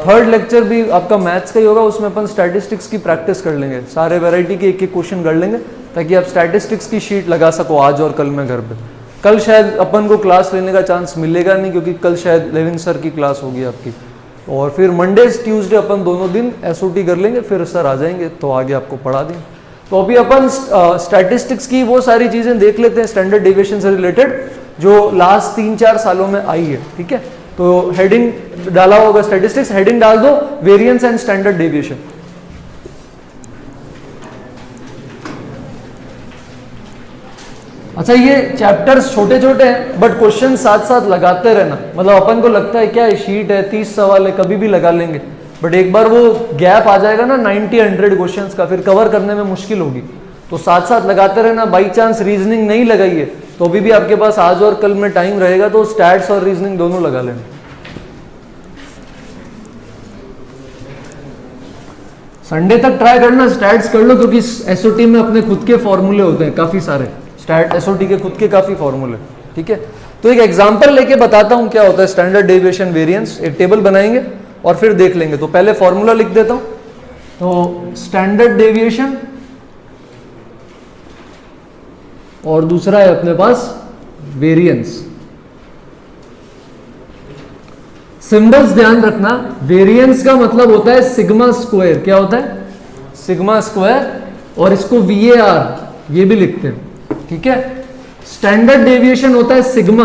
Speaker 1: थर्ड लेक्चर भी आपका मैथ्स का ही होगा, उसमें अपन स्टैटिस्टिक्स की प्रैक्टिस कर लेंगे, सारे वैरायटी के एक एक क्वेश्चन कर लेंगे ताकि आप स्टैटिस्टिक्स की शीट लगा सको आज और कल में घर पे। कल शायद अपन को क्लास लेने का चांस मिलेगा नहीं, क्योंकि कल शायद लेविन सर की क्लास होगी आपकी, और फिर मंडे ट्यूसडे अपन दोनों दिन एसओटी कर लेंगे, फिर सर आ जाएंगे तो आगे आपको पढ़ा देंगे। तो अभी अपन स्टैटिस्टिक्स की वो सारी चीजें देख लेते हैं स्टैंडर्ड डेविएशन से रिलेटेड, जो लास्ट 3-4 सालों में आई है। ठीक है, तो हेडिंग डाला होगा स्टैटिस्टिक्स, हेडिंग डाल दो वेरिएंस एंड स्टैंडर्ड डेविएशन। अच्छा, ये चैप्टर्स छोटे छोटे हैं बट क्वेश्चन साथ साथ लगाते रहना, मतलब अपन को लगता है क्या शीट है 30 सवाल है कभी भी लगा लेंगे, बट एक बार वो गैप आ जाएगा ना 90-100 क्वेश्चंस का, फिर कवर करने में मुश्किल होगी। तो साथ साथ लगाते रहना। बाई चांस रीजनिंग नहीं लगाइए तो अभी भी आपके पास आज और कल में टाइम रहेगा, तो स्टैट्स और रीजनिंग दोनों लगा लेना। संडे तक ट्राई करना, स्टैट्स कर लो, क्योंकि एसओटी में अपने खुद के फॉर्मूले होते हैं काफी सारे, स्टैट एसओटी के खुद के काफी फॉर्मूले। ठीक है, तो एक एग्जांपल लेके बताता हूं क्या होता है स्टैंडर्ड डेविएशन वेरिएंस। एक टेबल बनाएंगे और फिर देख लेंगे। तो पहले फॉर्मूला लिख देता हूं। तो स्टैंडर्ड डेविएशन और दूसरा है अपने पास वेरिएंस। सिंबल्स ध्यान रखना, वेरिएंस का मतलब होता है सिग्मा स्क्वायर। क्या होता है? सिग्मा स्क्वायर, और इसको VAR ये भी लिखते हैं। ठीक है, स्टैंडर्ड डेविएशन होता है सिग्मा,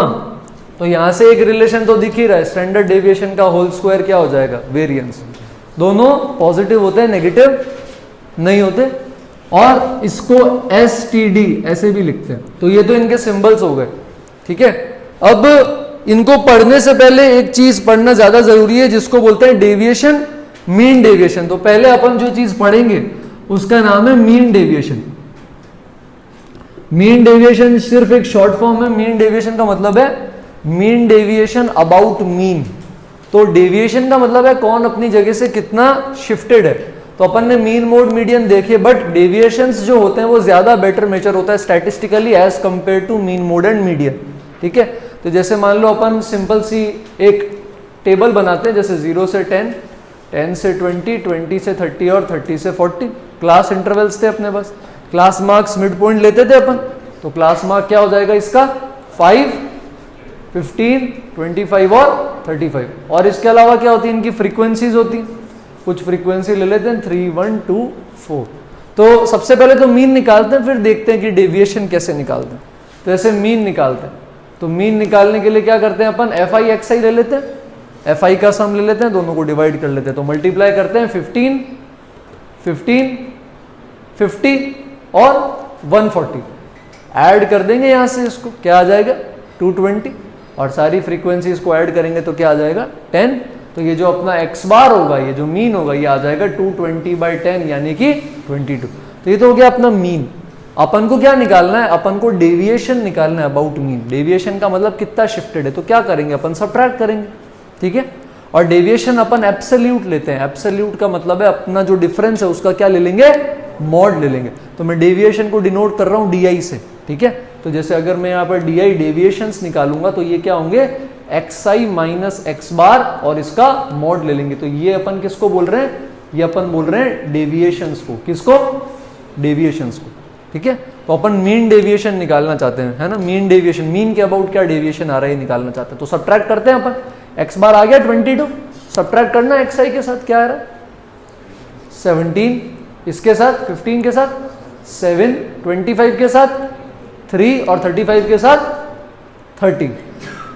Speaker 1: तो यहां से एक रिलेशन तो दिख ही रहा है, स्टैंडर्ड डेविएशन का होल स्क्वायर क्या हो जाएगा? वेरिएंस। दोनों पॉजिटिव होते हैं, नेगेटिव नहीं होते। और इसको STD ऐसे भी लिखते हैं। तो ये तो इनके सिंबल्स हो गए। ठीक है, अब इनको पढ़ने से पहले एक चीज पढ़ना ज्यादा जरूरी है, जिसको बोलते हैं डेविएशन, मीन डेविएशन। तो पहले अपन जो चीज पढ़ेंगे उसका नाम है मीन डेविएशन। मीन डेविएशन सिर्फ एक शॉर्ट फॉर्म है। मीन डेविएशन का मतलब है मीन डेविएशन अबाउट मीन। तो डेविएशन का मतलब है कौन अपनी जगह से कितना शिफ्टेड है। तो अपन ने मीन, मोड, मीडियन देखे, बट डेविएशंस जो होते हैं वो ज्यादा बेटर मेजर होता है statistically as compare to mean, mode and median. ठीक है, तो जैसे मान लो अपन सिंपल सी एक टेबल बनाते हैं, जैसे 0 से 10, 10 से 20, 20 से 30 और 30 से 40 क्लास इंटरवल्स थे अपने पास। क्लास मार्क्स मिड पॉइंट लेते थे अपन, तो क्लास मार्क क्या हो जाएगा इसका? 5, 15, 25 और 35। और इसके अलावा क्या होती है? इनकी फ्रीक्वेंसीज होती, कुछ फ्रीक्वेंसी ले लेते हैं 3, 1, 2, 4। तो सबसे पहले तो मीन निकालते हैं, फिर देखते हैं कि डेविएशन कैसे निकालते हैं। तो ऐसे मीन निकालते हैं। तो मीन निकालने के लिए क्या करते हैं अपन? FI XI ले लेते हैं, FI का सम ले लेते हैं, दोनों को डिवाइड कर लेते हैं। तो मल्टीप्लाई करते हैं 15, 15, 50 और 140, ऐड कर देंगे यहां से, इसको क्या आ जाएगा? 220। और सारी फ्रीक्वेंसीज को ऐड करेंगे तो क्या आ जाएगा? 10। तो ये जो अपना x बार होगा, ये जो मीन होगा, ये आ जाएगा 220/10 यानी कि 22। तो ये तो हो गया अपना मीन। अपन को क्या निकालना है? अपन को डेविएशन निकालना है अबाउट मीन। डेविएशन का मतलब कितना शिफ्टेड है। तो क्या करेंगे अपन? सबट्रैक्ट करेंगे। ठीक है, और डेविएशन अपन एब्सोल्यूट लेते हैं। एब्सोल्यूट का मतलब है अपना जो डिफरेंस है उसका क्या ले लेंगे? मॉड ले लेंगे। तो मैं डेविएशन को डिनोट कर रहा हूं DI से। ठीक है, तो जैसे अगर मैं यहाँ पर DI डेविएशंस निकालूंगा तो ये क्या होंगे? XI माइनस X बार और इसका मॉड ले लेंगे। तो ये अपन किसको बोल रहे हैं? ये अपन बोल रहे हैं डेविएशंस को। किसको? डेविएशंस को। ठीक है, तो अपन मीन डेविएशन निकालना चाहते हैं, है ना? मीन डेविएशन, मीन के अबाउट क्या डेविएशन आ रहा है निकालना चाहते हैं। तो सबट्रैक्ट करते हैं अपन। X बार आ गया 22, सबट्रैक्ट करना XI के साथ क्या आ रहा है? 17, इसके साथ 15 के साथ 7, 25 के साथ 3 और 35 के साथ 30।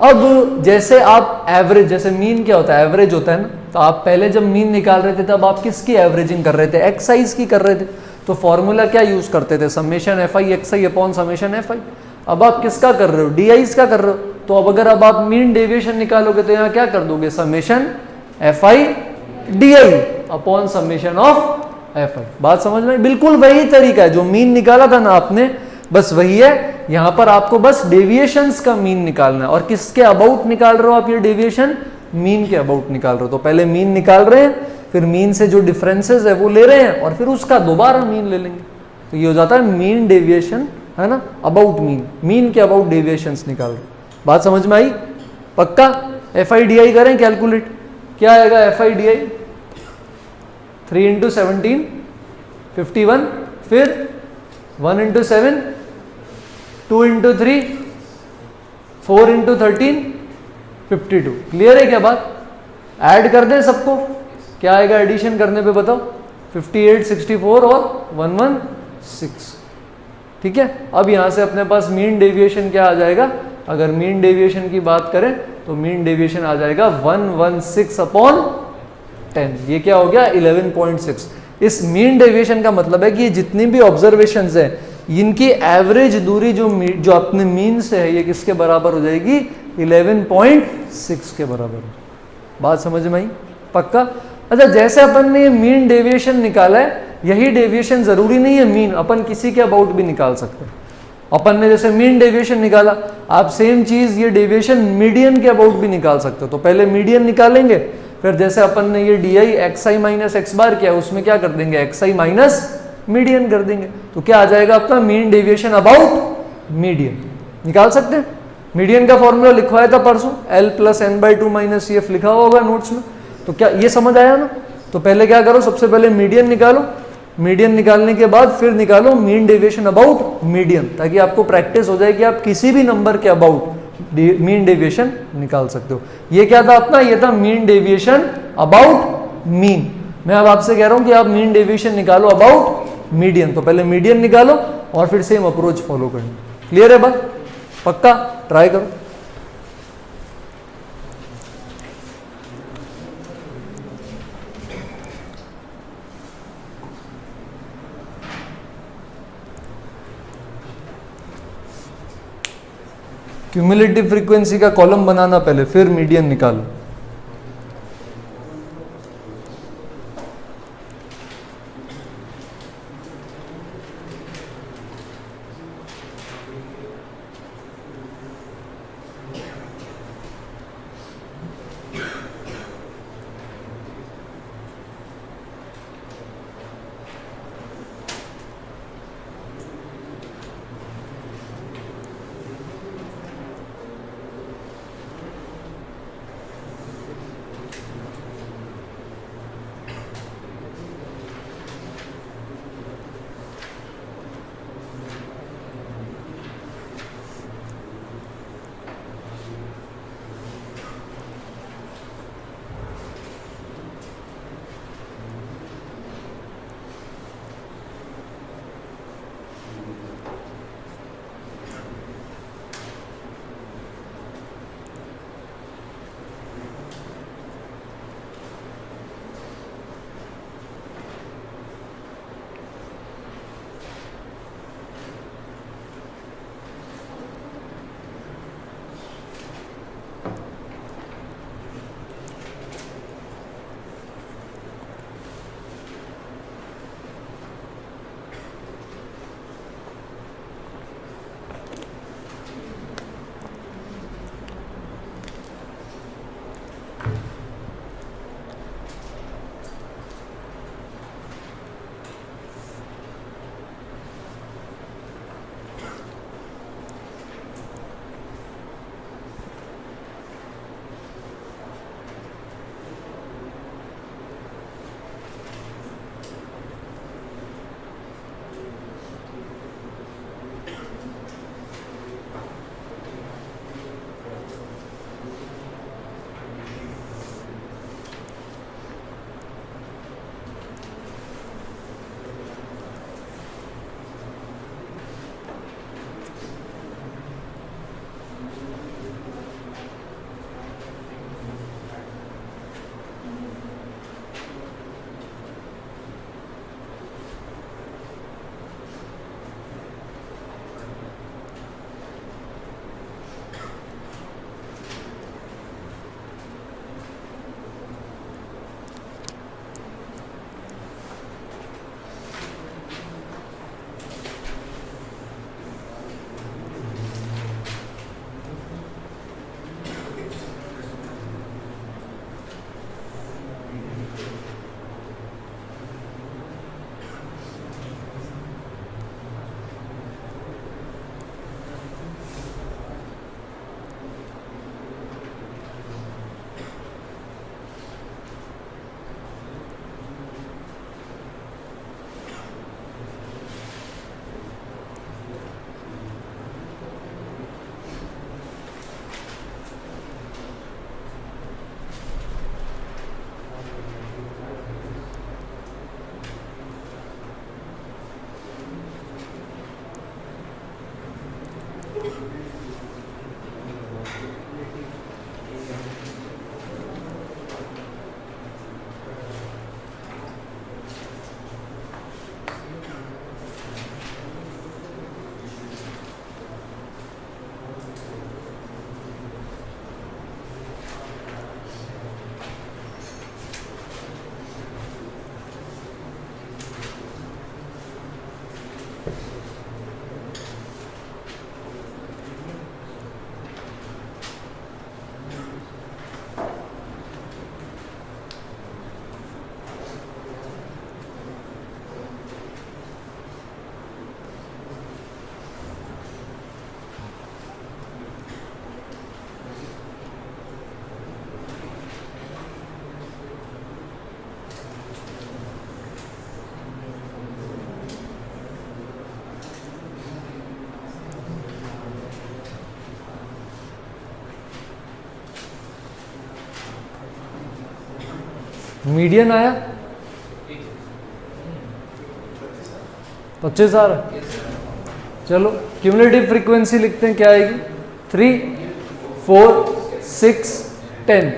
Speaker 1: अब जैसे आप एवरेज, जैसे मीन क्या होता है? एवरेज होता है ना। तो आप पहले जब मीन निकाल रहे थे तब आप किसकी एवरेजिंग कर रहे थे? XI की कर रहे थे। तो फॉर्मूला क्या यूज करते थे? Summation FI XI upon summation FI। अब आप किसका कर रहे हो? DIs का कर रहे हो। तो अब आप मीन डेविएशन निकालोगे तो यहाँ क्या कर दोगे, summation F I D I upon summation of F I. बात समझ में, बिल्कुल वही तरीका है जो मीन निकाला था ना आपने, बस वही है। यहां पर आपको बस डेविएशंस का मीन निकालना है। और किसके अबाउट निकाल रहे हो आप ये डेविएशन, मीन के अबाउट निकाल रहे हो। तो पहले मीन निकाल रहे हैं, फिर मीन से जो डिफरेंसेस है वो ले रहे हैं, और फिर उसका दोबारा मीन ले लेंगे। तो ये हो जाता है मीन डेविएशन, है ना, अबाउट मीन, मीन के अबाउट डेविएशंस निकाल रहे। बात समझ में आई? पक्का? एफ आई डी आई करें कैलकुलेट, क्या आएगा F I D I, 3 into 17 51, फिर 1 इंटू 7 2 इंटू 3 4 इंटू 13 52। क्लियर है क्या बात? ऐड कर दें सबको, क्या आएगा एडिशन करने पे बताओ, 58 64 और 116। ठीक है, अब यहां से अपने पास मीन डेविएशन क्या आ जाएगा, अगर मीन डेविएशन की बात करें तो मीन डेविएशन आ जाएगा 116 अपॉन 10। ये क्या हो गया, 11.6। इस मीन डेविएशन का मतलब है कि जितनी भी ऑब्जर्वेशंस है इनकी एवरेज दूरी जो अपने मीन से है ये किसके बराबर हो जाएगी, 11.6 के बराबर। बात समझ में आई? पक्का? अच्छा, जैसे अपन ने मीन डेविएशन निकाला है, यही डेविएशन जरूरी नहीं है मीन, अपन किसी के अबाउट भी निकाल सकते हैं। अपन ने जैसे मीन डेविएशन निकाला, आप सेम चीज ये डेविएशन मीडियन के अबाउट भी निकाल सकते हो। तो पहले मीडियन निकालेंगे, फिर जैसे अपन ने ये d i x i minus x bar किया, उसमें क्या कर देंगे, एक्स आई माइनस मीडियन कर देंगे। तो क्या आ जाएगा आपका, मीन डेविएशन अबाउट मीडियन। निकाल सकते हैं। मीडियन का फॉर्मूला लिखवाया था परसों, L plus N by two minus C F लिखा होगा नोट्स में। तो क्या ये समझ आया ना? तो पहले क्या करो, सबसे पहले मीडियन निकालो, मीडियन निकालने के बाद फिर निकालो मीन डेविएशन अबाउट मीडियन, ताकि आपको प्रैक्टिस हो जाए कि आप किसी भी नंबर के अबाउट मीन डेविएशन निकाल सकते हो। ये क्या था अपना, ये था मीन डेविएशन अबाउट मीन। मैं अब आपसे कह रहा हूं कि आप मीन डेविएशन निकालो अबाउट मीडियन। तो पहले मीडियन निकालो और फिर सेम अप्रोच फॉलो करना। क्लियर है बात? पक्का? ट्राई करो। क्यूमुलेटिव फ्रीक्वेंसी का कॉलम बनाना पहले, फिर मीडियन निकालो। मीडियन आया 25 आ रहा। चलो क्यूमुलेटिव फ्रीक्वेंसी लिखते हैं, क्या आएगी 3, 4, 6, 10।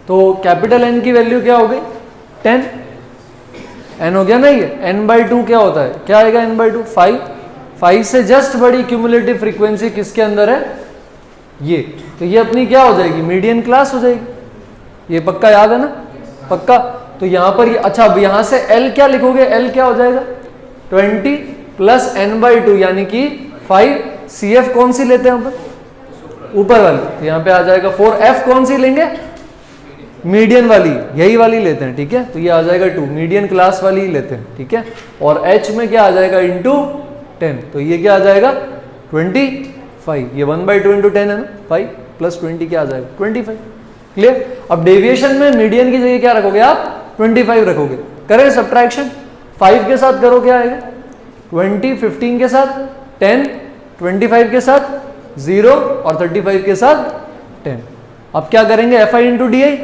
Speaker 1: तो कैपिटल एन की वैल्यू क्या हो गई 10, एन हो गया ना ये, n/2 क्या होता है, क्या आएगा n/2 5, 5 से जस्ट बड़ी क्यूमुलेटिव फ्रीक्वेंसी किसके अंदर है ये, तो ये अपनी क्या हो जाएगी मीडियन क्लास हो जाएगी। ये पक्का याद है ना, पक्का। तो यहां पर ये, अच्छा अब यहां से L क्या लिखोगे, L क्या हो जाएगा 20 प्लस n/2 यानी कि 5। CF कौन सी लेते हैं अपन ऊपर वाली, तो यहां पे आ जाएगा 4। F कौन सी लेंगे मीडियन वाली, यही वाली लेते हैं, ठीक है। तो ये आ जाएगा 2, मीडियन क्लास वाली ही लेते हैं, ठीक है। और H में क्या आ जाएगा इंटू 10, तो ये क्या आ जाएगा 25। ये 1/2 इंटू 10 है ना, 5 प्लस 20 क्या आ जाएगा 25। क्लियर। अब डेविएशन में मीडियन की जगह क्या रखोगे आप 25 रखोगे। करें सब्ट्रैक्शन, 5 के साथ करो क्या आएगा 20, 15 के साथ 10, 25 के साथ 0 और 35 के साथ 10। अब क्या करेंगे FI into D I,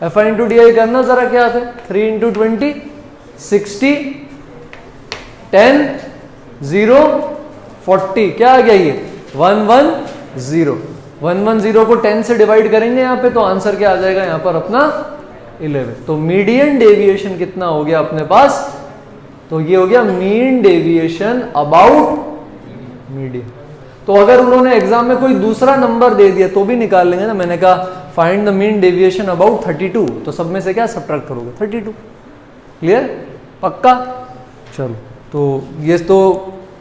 Speaker 1: FI into D I करना जरा क्या आता है 3 इंटू 20 60, 10, 0, 40 क्या आ गया ये 110। 110 को 10 से डिवाइड करेंगे यहाँ पे, तो आंसर क्या आ जाएगा यहाँ पर अपना 11। तो मीडियन डेविएशन कितना हो गया अपने पास, तो ये हो गया मीन डेविएशन अबाउट मीडियन। तो अगर उन्होंने एग्जाम में कोई दूसरा नंबर दे दिया तो भी निकाल लेंगे ना। मैंने कहा find the mean deviation about 32, तो सब में से क्या सब्ट्रैक्ट करोगे 32। क्लियर, पक्का। चलो तो ये तो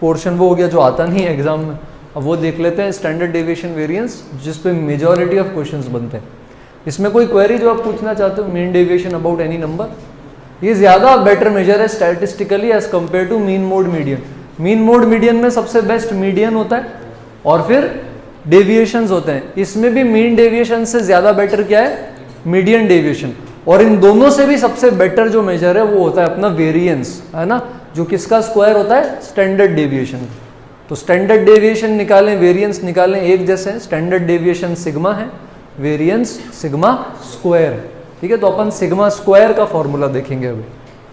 Speaker 1: पोर्शन वो हो गया जो आता नहीं है एग्जाम में। अब वो देख लेते हैं स्टैंडर्ड डेविएशन वेरिएंस, जिस पे मेजॉरिटी ऑफ क्वेश्चंस बनते हैं। इसमें कोई क्वेरी जो आप पूछना चाहते हो mean deviation about any number, ये ज्यादा बेटर मेजर है statistically as compare to mean mode median. Mean mode median में सबसे बेस्ट मीडियन होता है और फिर डेविएशंस होते हैं। इसमें भी मीन डेविएशन से ज्यादा बेटर क्या है मीडियन डेविएशन। और इन दोनों से भी सबसे बेटर जो मेजर है वो होता है अपना वेरिएंस, है ना, जो किसका स्क्वायर होता है स्टैंडर्ड डेविएशन। तो स्टैंडर्ड डेविएशन निकालें, वेरिएंस निकालें, एक जैसे हैं। स्टैंडर्ड डेविएशन सिग्मा है, वेरिएंस सिग्मा स्क्वायर है, ठीक है। तो अपन सिग्मा स्क्वायर का फॉर्मूला देखेंगे अभी,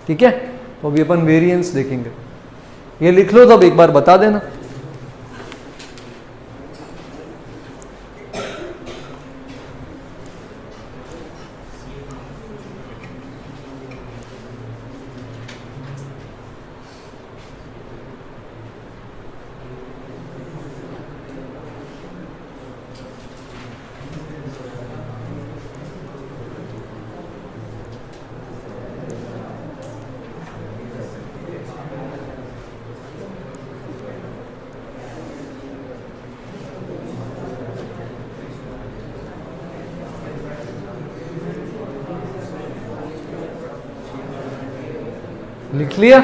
Speaker 1: ठीक है। तो अभी अपन वेरिएंस देखेंगे। ये लिख लो, तब एक बार बता देना। लिख लिया,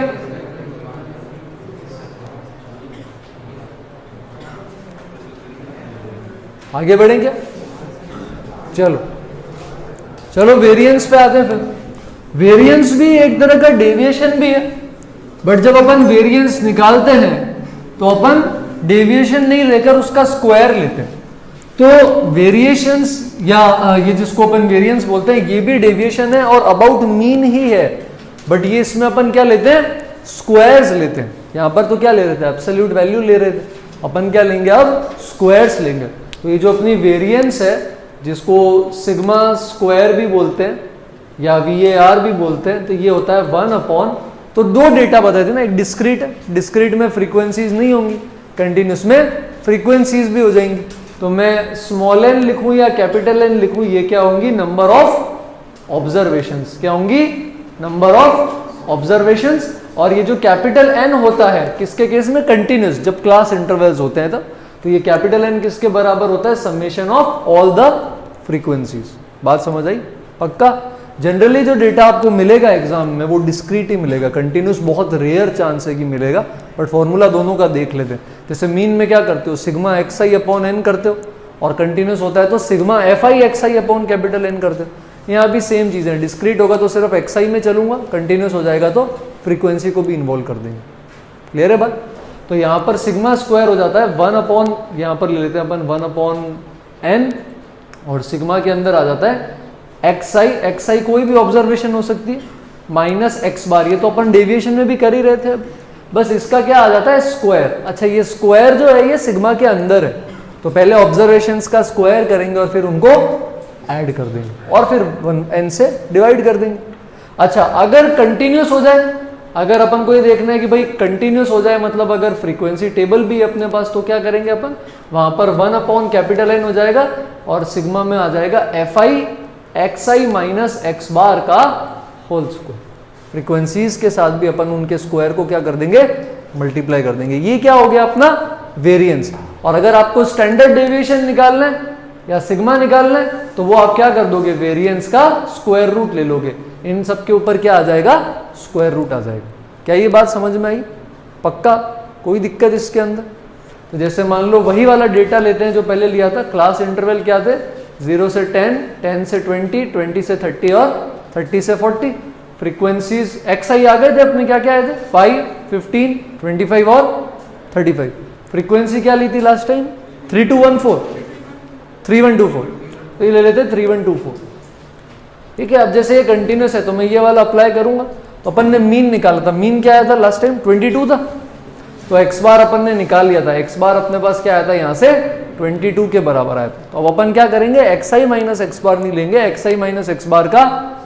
Speaker 1: आगे बढ़ें क्या? चलो चलो वेरिएंस पे आते हैं। फिर वेरिएंस भी एक तरह का डेविएशन भी है, बट जब अपन वेरिएंस निकालते हैं तो अपन डेविएशन नहीं लेकर उसका स्क्वायर लेते हैं। तो वेरिएशंस या ये जिसको अपन वेरिएंस बोलते हैं ये भी डेविएशन है और अबाउट मीन ही है, बट ये इसमें अपन क्या लेते हैं स्क्वायर्स लेते हैं। यहां पर तो क्या ले रहे थे एब्सोल्यूट वैल्यू ले रहे थे, अपन क्या लेंगे अब स्क्वायर्स लेंगे। तो ये जो अपनी वेरिएंस है जिसको सिग्मा स्क्वायर भी बोलते हैं या VAR भी बोलते हैं, तो ये होता है 1/, तो दो डेटा बताए थे ना, एक डिस्क्रीट है, डिस्क्रीट में फ्रीक्वेंसीज नहीं होंगी, कंटिन्यूस में फ्रीक्वेंसीज भी हो जाएंगी। तो मैं स्मॉल n लिखूं या कैपिटल N लिखूं, ये क्या होंगी नंबर ऑफ ऑब्जर्वेशंस, क्या होंगी नंबर ऑफ ऑब्जर्वेशंस। और ये जो कैपिटल N होता है किसके केस में कंटिन्यूस, जब क्लास इंटरवल्स होते हैं तब, तो ये कैपिटल N किसके बराबर होता है summation of all the frequencies. बात समझ आई, पक्का। जनरली जो डेटा आपको मिलेगा एग्जाम में वो डिस्क्रीट ही मिलेगा, कंटिन्यूस बहुत रेयर चांस है कि मिलेगा, बट फॉर्मूला दोनों का देख लेते हैं। जैसे मीन में क्या करते हो सिग्मा xi/n करते हो, और कंटिन्यूस होता है तो सिग्मा fi/xi/N करते हो। यहाँ भी सेम चीज़ है, डिस्क्रीट होगा तो सिर्फ xi में चलूंगा, कंटिन्यूस हो जाएगा तो फ्रीक्वेंसी को भी इन्वॉल्व कर देंगे। क्लियर है बात। तो यहाँ पर सिग्मा स्क्वायर हो जाता है 1/, यहाँ पर ले लेते हैं अपन 1/n, और सिग्मा के अंदर आ जाता है एक्स आई कोई भी ऑब्जर्वेशन हो सकती है, माइनस एक्स बार, ये तो अपन डेविएशन में भी कर ही रहे थे, बस इसका क्या आ जाता है स्क्वायर। अच्छा ये स्क्वायर जो है ये सिग्मा के अंदर है, तो पहले ऑब्जर्वेशंस का स्क्वायर करेंगे और फिर उनको ऐड कर देंगे और फिर 1n से डिवाइड कर देंगे। अच्छा अगर कंटिन्यूस हो जाए, अगर अपन को ये देखना है कि भाई कंटिन्यूस हो जाए, मतलब अगर फ्रीक्वेंसी टेबल भी अपने पास, तो क्या करेंगे अपन, वहां पर 1/N हो जाएगा और सिग्मा में आ जाएगा fi xi माइनस एक्स बार का होल स्क्वायर। फ्रीक्वेंसीज के साथ भी अपन उनके स्क्वायर को क्या कर देंगे, मल्टीप्लाई कर देंगे। ये क्या हो गया अपना वेरिएंस। और अगर आपको स्टैंडर्ड डेविएशन निकालना है या सिग्मा निकालना है तो वो आप क्या कर दोगे, वेरिएंस का स्क्वायर रूट ले लोगे, इन सब के ऊपर क्या आ जाएगा, स्क्वायर रूट आ जाएगा। क्या ये बात समझ में आई, पक्का, कोई दिक्कत इसके अंदर। तो जैसे मान लो वही वाला डेटा लेते हैं जो पहले लिया था, क्लास इंटरवल क्या थे, 0 से 10, 10 से 20, 20 से 30 और 30 से 40। फ्रीक्वेंसीज एक्स आई आ गए थे अपने, क्या क्या आए थे, 5, 15, 25 और 35। फ्रीक्वेंसी क्या ली थी लास्ट टाइम, 3214, 3124, तो ये ले लेते 3124। ठीक है, अब जैसे ये कंटिन्यूस है तो मैं ये वाला अप्लाई करूंगा, तो अपन ने मीन निकाला था, मीन क्या आया था लास्ट टाइम 22 था, तो एक्स बार अपन ने निकाल लिया था, एक्स बार अपने पास क्या आया था यहाँ से 22 के बराबर आया था। तो अब अपन क्या करेंगे, एक्स आई माइनस एक्स बार नहीं लेंगे, एक्स आई माइनस एक्स बार का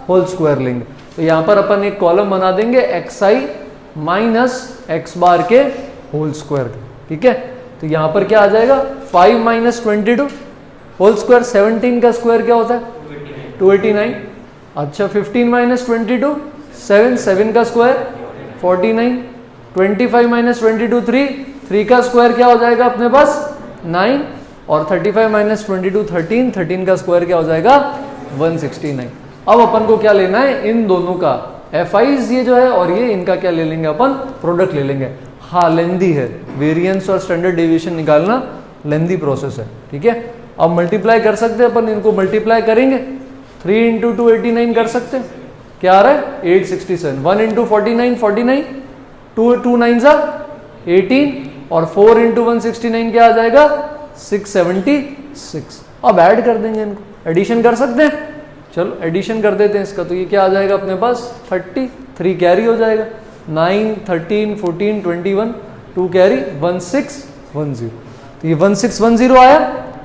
Speaker 1: होल स्क्वायर लेंगे। तो यहाँ पर अपन एक कॉलम बना देंगे एक्स आई माइनस एक्स बार के होल स्क्वायर। ठीक है, तो यहाँ पर क्या आ जाएगा, 5 माइनस 22 होल स्क्वायर, 17 का स्क्वायर क्या होता है 289। अच्छा 15 माइनस 22 7, 7 का स्क्वायर 49, 25 माइनस 22 3 का स्क्वायर क्या हो जाएगा अपने पास 9, और 35 माइनस 22 13, 13 का स्क्वायर क्या हो जाएगा 169। अब अपन को क्या लेना है, इन दोनों का एफ आईज ये जो है और ये इनका क्या ले लेंगे अपन, प्रोडक्ट ले लेंगे। हाँ लेंदी है, वेरिएंस और स्टैंडर्ड डेविएशन निकालना लेंदी प्रोसेस है। ठीक है, अब मल्टीप्लाई कर सकते हैं अपन, इनको मल्टीप्लाई करेंगे, 3 इंटू 289 कर सकते हैं, क्या आ रहा है 867, 1 इंटू 49 49, 2 9 18 और 4 इंटू 169 क्या आ जाएगा 676। अब ऐड कर देंगे इनको, एडिशन कर सकते हैं, चलो एडिशन कर देते हैं इसका। तो ये क्या आ जाएगा अपने पास 30, 3 कैरी हो जाएगा, 9 13 14 21, 2 कैरी 1610। तो ये 1610 आया।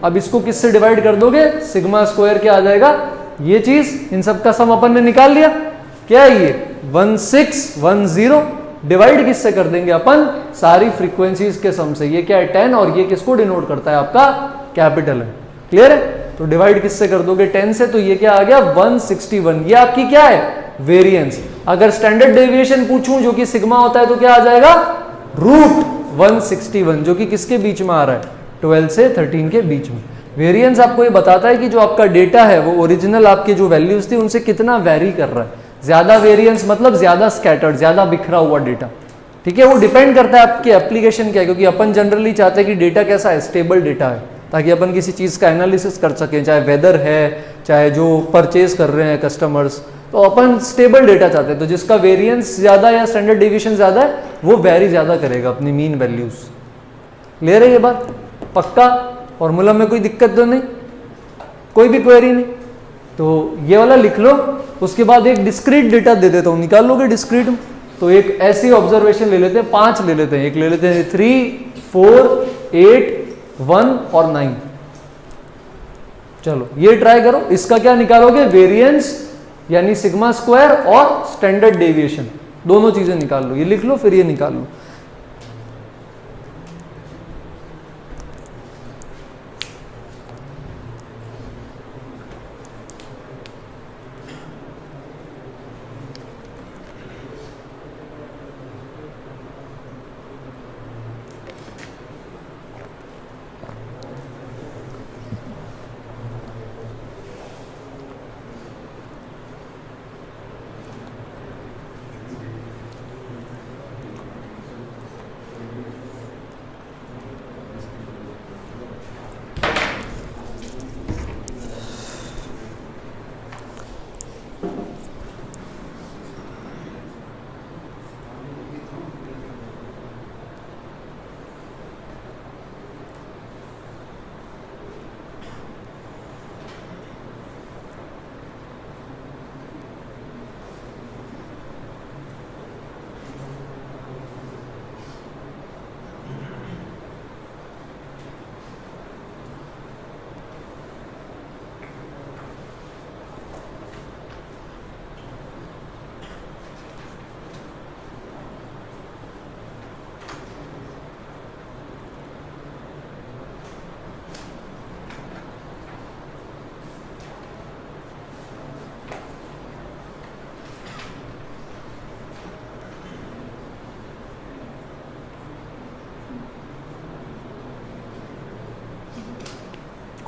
Speaker 1: अब इसको किससे डिवाइड कर दोगे, सिग्मा स्क्वायर क्या आ जाएगा, ये चीज इन सब का सम अपन ने निकाल लिया, क्या है ये 1610, डिवाइड किससे कर देंगे अपन, सारी फ्रीक्वेंसीज के सम से। ये क्या है 10 और ये किसको डिनोट करता है आपका कैपिटल है, क्लियर है। तो डिवाइड किससे कर दोगे 10 से, तो ये क्या आ गया 161। ये आपकी क्या है वेरिएंस। अगर स्टैंडर्ड डेविएशन पूछूं जो कि सिग्मा होता है तो क्या आ जाएगा रूट 161, जो कि किसके बीच में आ रहा है 12 से 13 के बीच में। वेरिएंस आपको ये बताता है कि जो आपका डेटा है वो ओरिजिनल आपके जो वैल्यूज थी उनसे कितना वेरी कर रहा है। ज्यादा वेरिएंस मतलब ज्यादा स्कैटर्ड, ज्यादा बिखरा हुआ डेटा। ठीक है, वो डिपेंड करता है आपकी एप्लीकेशन क्या है, क्योंकि अपन जनरली चाहते हैं कि डेटा कैसा है, स्टेबल डेटा है, ताकि अपन किसी चीज का एनालिसिस कर सकें, चाहे वेदर है, चाहे जो परचेज कर रहे हैं कस्टमर्स, तो अपन स्टेबल डेटा चाहते हैं। तो जिसका वेरिएंस ज्यादा या स्टैंडर्ड डेविएशन ज्यादा है वो वेरी ज्यादा करेगा अपनी मीन वैल्यूज। क्लियर है ये बात, पक्का, फॉर्मूला में कोई दिक्कत तो नहीं, कोई भी क्वेरी नहीं। तो ये वाला लिख लो, उसके बाद एक डिस्क्रीट डेटा दे देता हूं, निकाल लोगे डिस्क्रीट में। तो एक ऐसी ऑब्जर्वेशन ले लेते हैं, 5 ले लेते हैं, एक ले लेते हैं 3 4 8 1 और 9। चलो ये ट्राई करो, इसका क्या निकालोगे वेरिएंस यानी सिग्मा स्क्वायर और स्टैंडर्ड डेविएशन, दोनों चीजें निकाल लो। ये लिख लो फिर ये निकाल लो।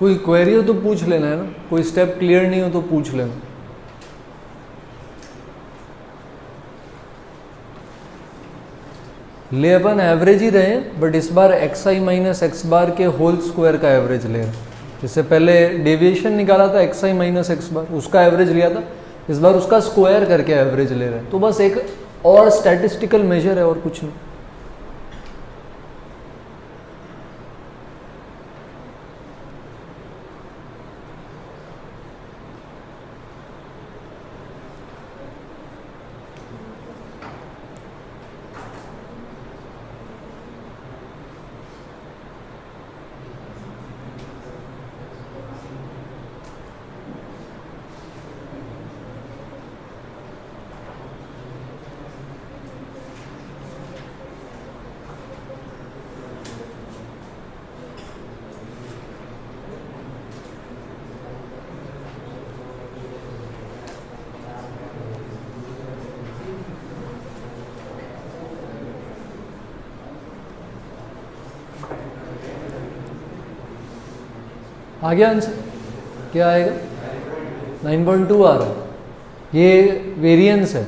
Speaker 1: कोई क्वेरी हो तो पूछ लेना है ना, कोई स्टेप क्लियर नहीं हो तो पूछ लेना। ले अपन एवरेज ही रहे, बट इस बार एक्स आई माइनस एक्स बार के होल स्क्वायर का एवरेज ले रहे हैं। जिससे पहले डेविएशन निकाला था एक्स आई माइनस एक्स बार, उसका एवरेज लिया था, इस बार उसका स्क्वायर करके एवरेज ले रहे हैं। तो बस एक और स्टैटिस्टिकल मेजर है और कुछ नहीं। आ गया आंसर? क्या आएगा? 9.2 आ रहा है। ये वेरिएंस है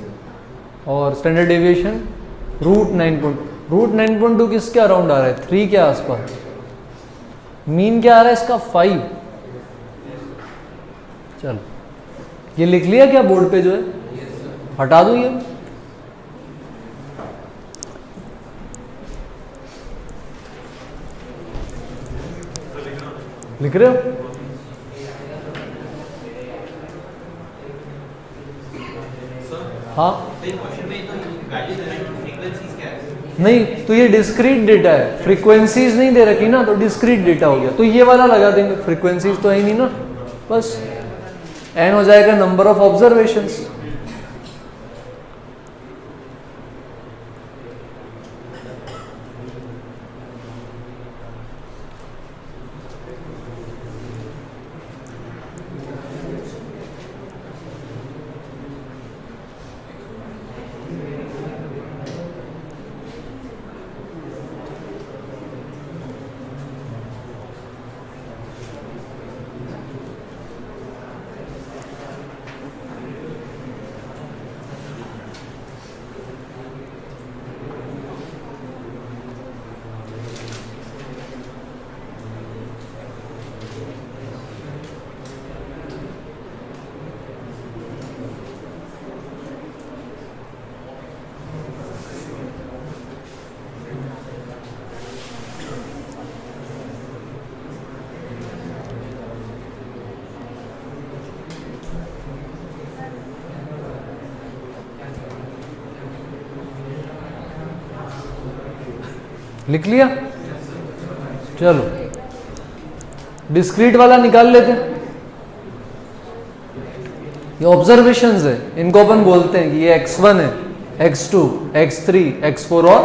Speaker 1: और स्टैंडर्ड डेविएशन रूट 9.2 किसके अराउंड आ रहा है? 3 के आसपास। मीन क्या आ रहा है इसका? 5। चलो ये लिख लिया क्या बोर्ड पे जो है? हटा दूं ये? लिख रहे हो? हाँ नहीं, तो ये डिस्क्रीट डेटा है, फ्रीक्वेंसीज नहीं दे रखी ना, तो डिस्क्रीट डेटा हो गया। तो ये वाला लगा देंगे, फ्रीक्वेंसीज तो है ही नहीं ना, बस एन हो जाएगा नंबर ऑफ ऑब्जर्वेशंस। लिख लिया? चलो डिस्क्रीट वाला निकाल लेते हैं। ये ऑब्जर्वेशंस है, इनको अपन बोलते हैं कि ये x1 है, x2, x3, x4 और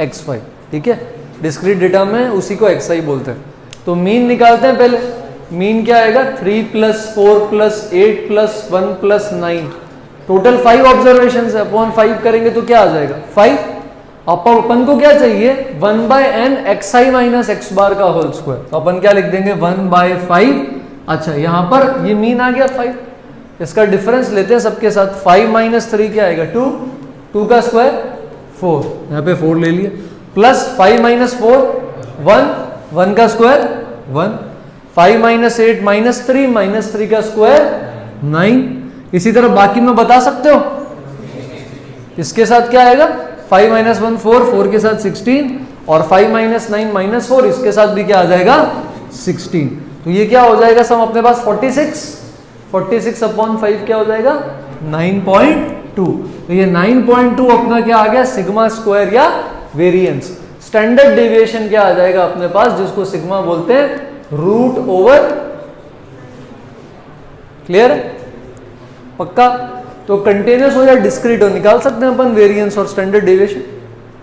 Speaker 1: x5। ठीक है, डिस्क्रीट डेटा में उसी को xi बोलते हैं। तो मीन निकालते हैं पहले। मीन क्या आएगा? 3 + 4 + 8 + 1 + 9, टोटल 5 ऑब्जर्वेशन है। अपॉन 5 करेंगे तो क्या आ जाएगा? 5। अपन को क्या चाहिए? 1/n xi माइनस x बार का होल स्क्वायर। तो अपन क्या लिख देंगे? 1/5। अच्छा यहां पर ये मीन आ गया 5, इसका डिफरेंस लेते हैं सबके साथ। 5 - 3 क्या आएगा? 2, 2 का स्क्वायर 4, यहां पे 4 ले लिए, प्लस 5 - 4 1, 1 का स्क्वायर 1, 5 - 8 - 3 - 3 का स्क्वायर 9। इसी तरह बाकी में बता सकते हो, इसके साथ क्या आएगा? 5 - 1 4, 4 के साथ 16, और 5 - 9 - 4 इसके साथ भी क्या आ जाएगा? 16। तो ये क्या हो जाएगा सम अपने पास? 46। 46 अपॉन 5 क्या हो जाएगा? 9.2। तो ये 9.2 अपना क्या आ गया? सिग्मा स्क्वायर या वेरिएंस। स्टैंडर्ड डेविएशन क्या आ जाएगा अपने पास, जिसको सिग्मा बोलते हैं? √। क्लियर है? पक्का? तो कंटिन्यूस हो या डिस्क्रीट हो निकाल सकते हैं अपन वेरिएंस और स्टैंडर्ड डेविएशन,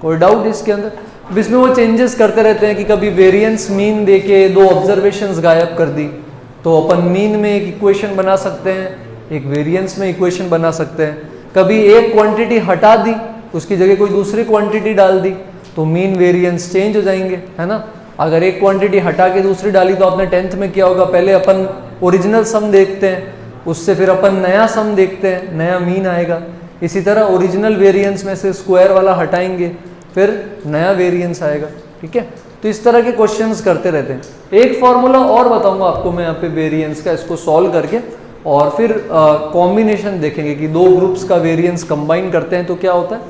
Speaker 1: कोई डाउट इसके अंदर? अब इसमें वो चेंजेस करते रहते हैं कि कभी वेरिएंस मीन देके 2 ऑब्जर्वेशंस गायब कर दी, तो अपन मीन में एक इक्वेशन बना सकते हैं, एक वेरिएंस में इक्वेशन बना सकते हैं। कभी एक क्वांटिटी हटा दी, उसकी जगह कोई दूसरी क्वांटिटी डाल दी, तो मीन वेरिएंस चेंज हो जाएंगे, है ना? अगर एक क्वांटिटी हटा के दूसरी डाली तो आपने 10th में किया होगा, पहले अपन ओरिजिनल सम देखते हैं, उससे फिर अपन नया सम देखते हैं, नया मीन आएगा। इसी तरह ओरिजिनल वेरिएंस में से स्क्वायर वाला हटाएंगे, फिर नया वेरिएंस आएगा। ठीक है, तो इस तरह के क्वेश्चंस करते रहते हैं। एक फॉर्मूला और बताऊंगा आपको मैं यहाँ पे वेरिएंस का, इसको सॉल्व करके, और फिर कॉम्बिनेशन देखेंगे कि दो ग्रुप्स का वेरिएंस कंबाइन करते हैं तो क्या होता है,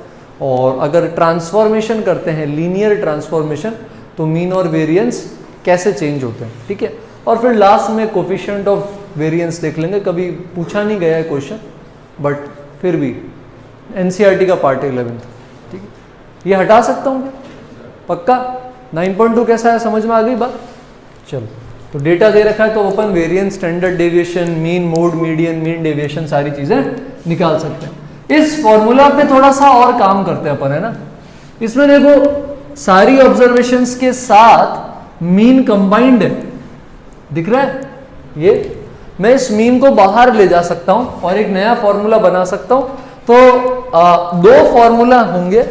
Speaker 1: और अगर ट्रांसफॉर्मेशन करते हैं, लीनियर ट्रांसफॉर्मेशन, तो मीन और वेरिएंस कैसे चेंज होते हैं। ठीक है, और फिर लास्ट में कोफिशिएंट ऑफ वेरिएंस देख लेंगे। कभी पूछा नहीं गया है क्वेश्चन, बट फिर भी एनसीईआरटी का पार्ट 11। ठीक है, ये हटा सकता हूँ क्या? पक्का? 9.2 कैसा है, समझ में आ गई बात? चलो, तो डेटा दे रखा है तो अपन variance, standard deviation, mean, mode, median, mean deviation, सारी चीजें निकाल सकते हैं। इस फॉर्मूला पे थोड़ा सा और काम करते हैं अपन, है ना। इसमें देखो सारी ऑब्जर्वेशंस के साथ मीन कंबाइंड है, दिख रहा है ये। मैं इस मीन को बाहर ले जा सकता हूं और एक नया फॉर्मूला बना सकता हूं। तो दो फॉर्मूला होंगे।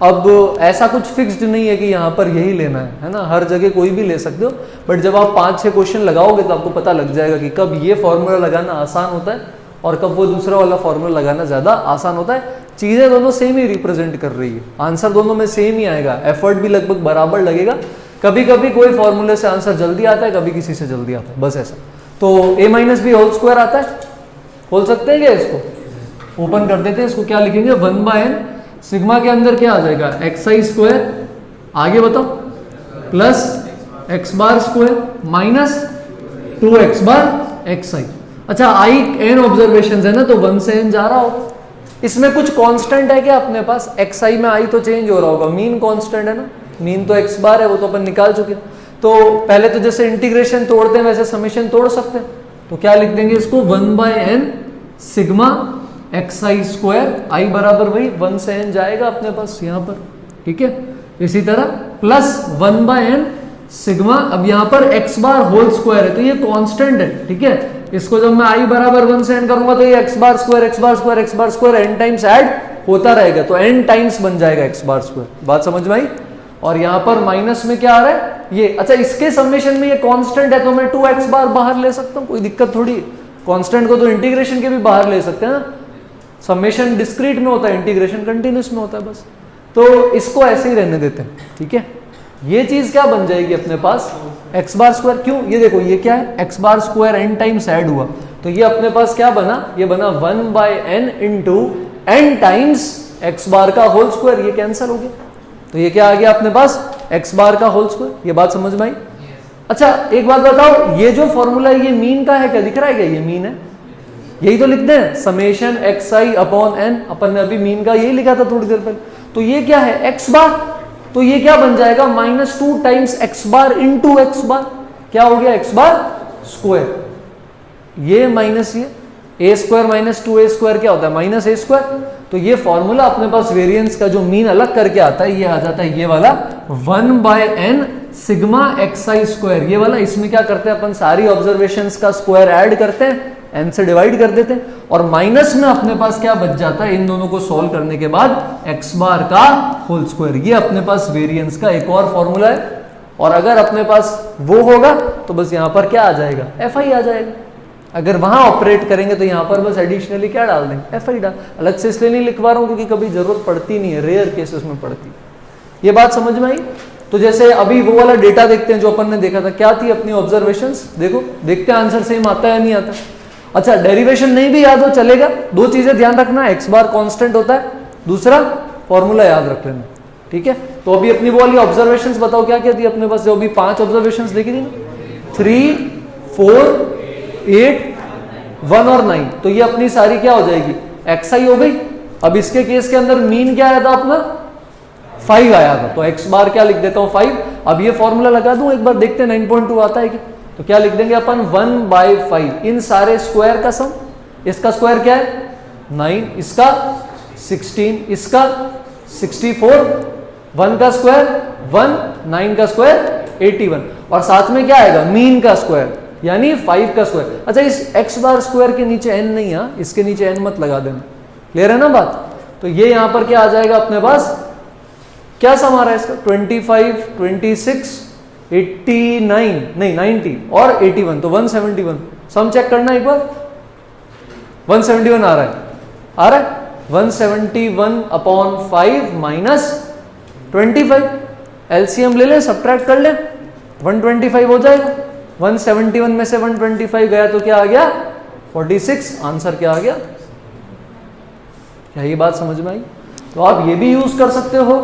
Speaker 1: अब ऐसा कुछ फिक्स्ड नहीं है कि यहां पर यही लेना है ना, हर जगह कोई भी ले सकते हो। बट जब आप 5-6 क्वेश्चन लगाओगे तो आपको पता लग जाएगा कि कब ये फॉर्मूला लगाना आसान होता है और कब वो दूसरा वाला फॉर्मूला लगाना ज्यादा आसान होता है। चीजें दोनों सेम ही रिप्रेजेंट कर रही है, आंसर दोनों में सेम ही आएगा, एफर्ट भी लगभग बराबर लगेगा। कभी कभी कोई फॉर्मूले से आंसर जल्दी आता है, कभी किसी से जल्दी आता है, बस ऐसा। तो a minus B whole square आता है, खोल सकते हैं क्या इसको? ओपन कर देते हैं इसको। क्या लिखेंगे? 1/n सिग्मा के अंदर क्या आ जाएगा? xi स्क्वायर, आगे बताओ, plus x bar square minus 2x बार xi। अच्छा, i n ऑब्जर्वेशन है ना, तो 1 से n जा रहा हो। इसमें कुछ कांस्टेंट है क्या अपने पास? xi में i तो चेंज हो रहा होगा, मीन कांस्टेंट है ना, मीन तो x बार है, वो तो अपन निकाल चुके। तो पहले तो जैसे इंटीग्रेशन तोड़ते हैं वैसे समेशन तोड़ सकते हैं। तो क्या लिख देंगे इसको? 1/n sigma xi square, i बराबर वही 1 से n जाएगा अपने पास यहाँ पर। ठीक है, इसी तरह प्लस 1/n सिग्मा, अब यहाँ पर x बार होल स्क्वायर है तो ये कांस्टेंट है। ठीक है, इसको जब मैं i बराबर 1 से n करूंगा तो ये x bar square, x bar square, x bar square n times add होता रहेगा, तो n टाइम्स बन जाएगा x बार स्क्वायर। बात समझ में आई? और यहाँ पर माइनस में क्या आ रहा है ये? अच्छा, इसके समेशन में ये कांस्टेंट है तो मैं 2x बार बाहर ले सकता हूँ, कोई दिक्कत थोड़ी। कांस्टेंट को तो इंटीग्रेशन के भी बाहर ले सकते हैं ना, समेशन डिस्क्रीट में होता है, इंटीग्रेशन कंटिन्यूस में होता है बस। तो इसको ऐसे ही रहने देते हैं। ठीक है, ये चीज क्या बन जाएगी अपने पास? x bar square. क्यों? ये देखो ये क्या है? x bar square n times add हुआ तो ये अपने पास क्या बना? ये बना 1/n into n times x बार का होल स्क्वायर। ये कैंसिल हो गया तो ये क्या आ गया अपने पास? x बार का होल स्क्वायर। ये बात समझ में आई? अच्छा, एक बात बताओ, ये जो फॉर्मूला है ये मीन का है क्या? दिख रहा है क्या ये मीन है? यही तो लिखते हैं, समेशन xi अपॉन n। अपन ने अभी मीन का यही लिखा था थोड़ी देर पहले। तो ये क्या है? x बार। तो ये क्या बन जाएगा? -2 times x bar into x बार। क्या हो गया? x bar square. ये माइनस ये a square minus 2a square क्या होता है? Minus a square. तो ये फॉर्मूला अपने पास वेरिएंस का जो मीन अलग करके आता है, ये आ जाता है ये वाला 1/n सिग्मा xi स्क्वायर। ये वाला, इसमें क्या करते हैं अपन? सारी ऑब्जर्वेशंस का स्क्वायर ऐड करते हैं, n से डिवाइड कर देते हैं, और माइनस में अपने पास क्या बच जाता है इन दोनों को सॉल्व करने के बाद? x बार का होल स्क्वायर। ये अपने पास वेरिएंस का एक और फॉर्मूला है। और अगर अपने पास वो होगा तो बस यहाँ पर क्या आ जाएगा? fi आ जाएगा। अगर वहां ऑपरेट करेंगे तो यहाँ पर बस एडिशनली क्या डाल देंगे? fi डाल। अलग से इसलिए नहीं लिखवा रहा हूँ क्योंकि कभी जरूरत पड़ती नहीं है, रेयर केसेस में पड़ती है। ये बात समझ में आई? तो जैसे अभी वो वाला डेटा देखते हैं जो अपन ने देखा था, क्या थी अपनी ऑब्जर्वेशंस? देखो, देखते हैं आंसर सेम आता है या नहीं आता। अच्छा, डेरिवेशन नहीं भी याद हो चलेगा, दो चीजें ध्यान रखना, x बार कांस्टेंट होता है, दूसरा फॉर्मूला याद रख लेना। ठीक है, तो अभी अपनी वो वाली ऑब्जर्वेशंस बताओ क्या क्या थी अपने पास? जो अभी 5 ऑब्जर्वेशंस देखी थी, 3, 4, 8, 1 और 9। तो ये अपनी सारी क्या हो जाएगी? xi हो गई। अब इसके केस के अंदर मीन क्या आया था अपना? 5 आया था, तो x बार क्या लिख देता हूं? 5। अब ये फॉर्मूला लगा दूं एक बार, देखते हैं 9.2 आता है कि। तो क्या लिख देंगे अपन? 1/5 इन सारे स्क्वायर का सम। इसका स्क्वायर क्या है? 9, इसका 16, इसका 64, 1 का स्क्वायर 1, 9 का स्क्वायर 81, और साथ में क्या आएगा? मीन का स्क्वायर यानी 5 का स्क्वायर। अच्छा, इस x बार स्क्वायर के नीचे n नहीं है, इसके नीचे n मत लगा देना, क्लियर है ना बात? तो ये यहां पर क्या आ जाएगा अपने पास? क्या सम आ रहा है इसका? 25, 26, 89 नहीं 90 और 81 तो 171। सम चेक करना एक बार। 171 आ रहा है, आ रहा है 171 अपॉन 5 माइनस 25। एलसीएम ले ले, सब्ट्रैक्ट कर ले, 125 हो जाएगा। 171 में से 125 गया तो क्या आ गया 46। आंसर क्या आ गया? क्या ये बात समझ में आई? तो आप ये भी यूज कर सकते हो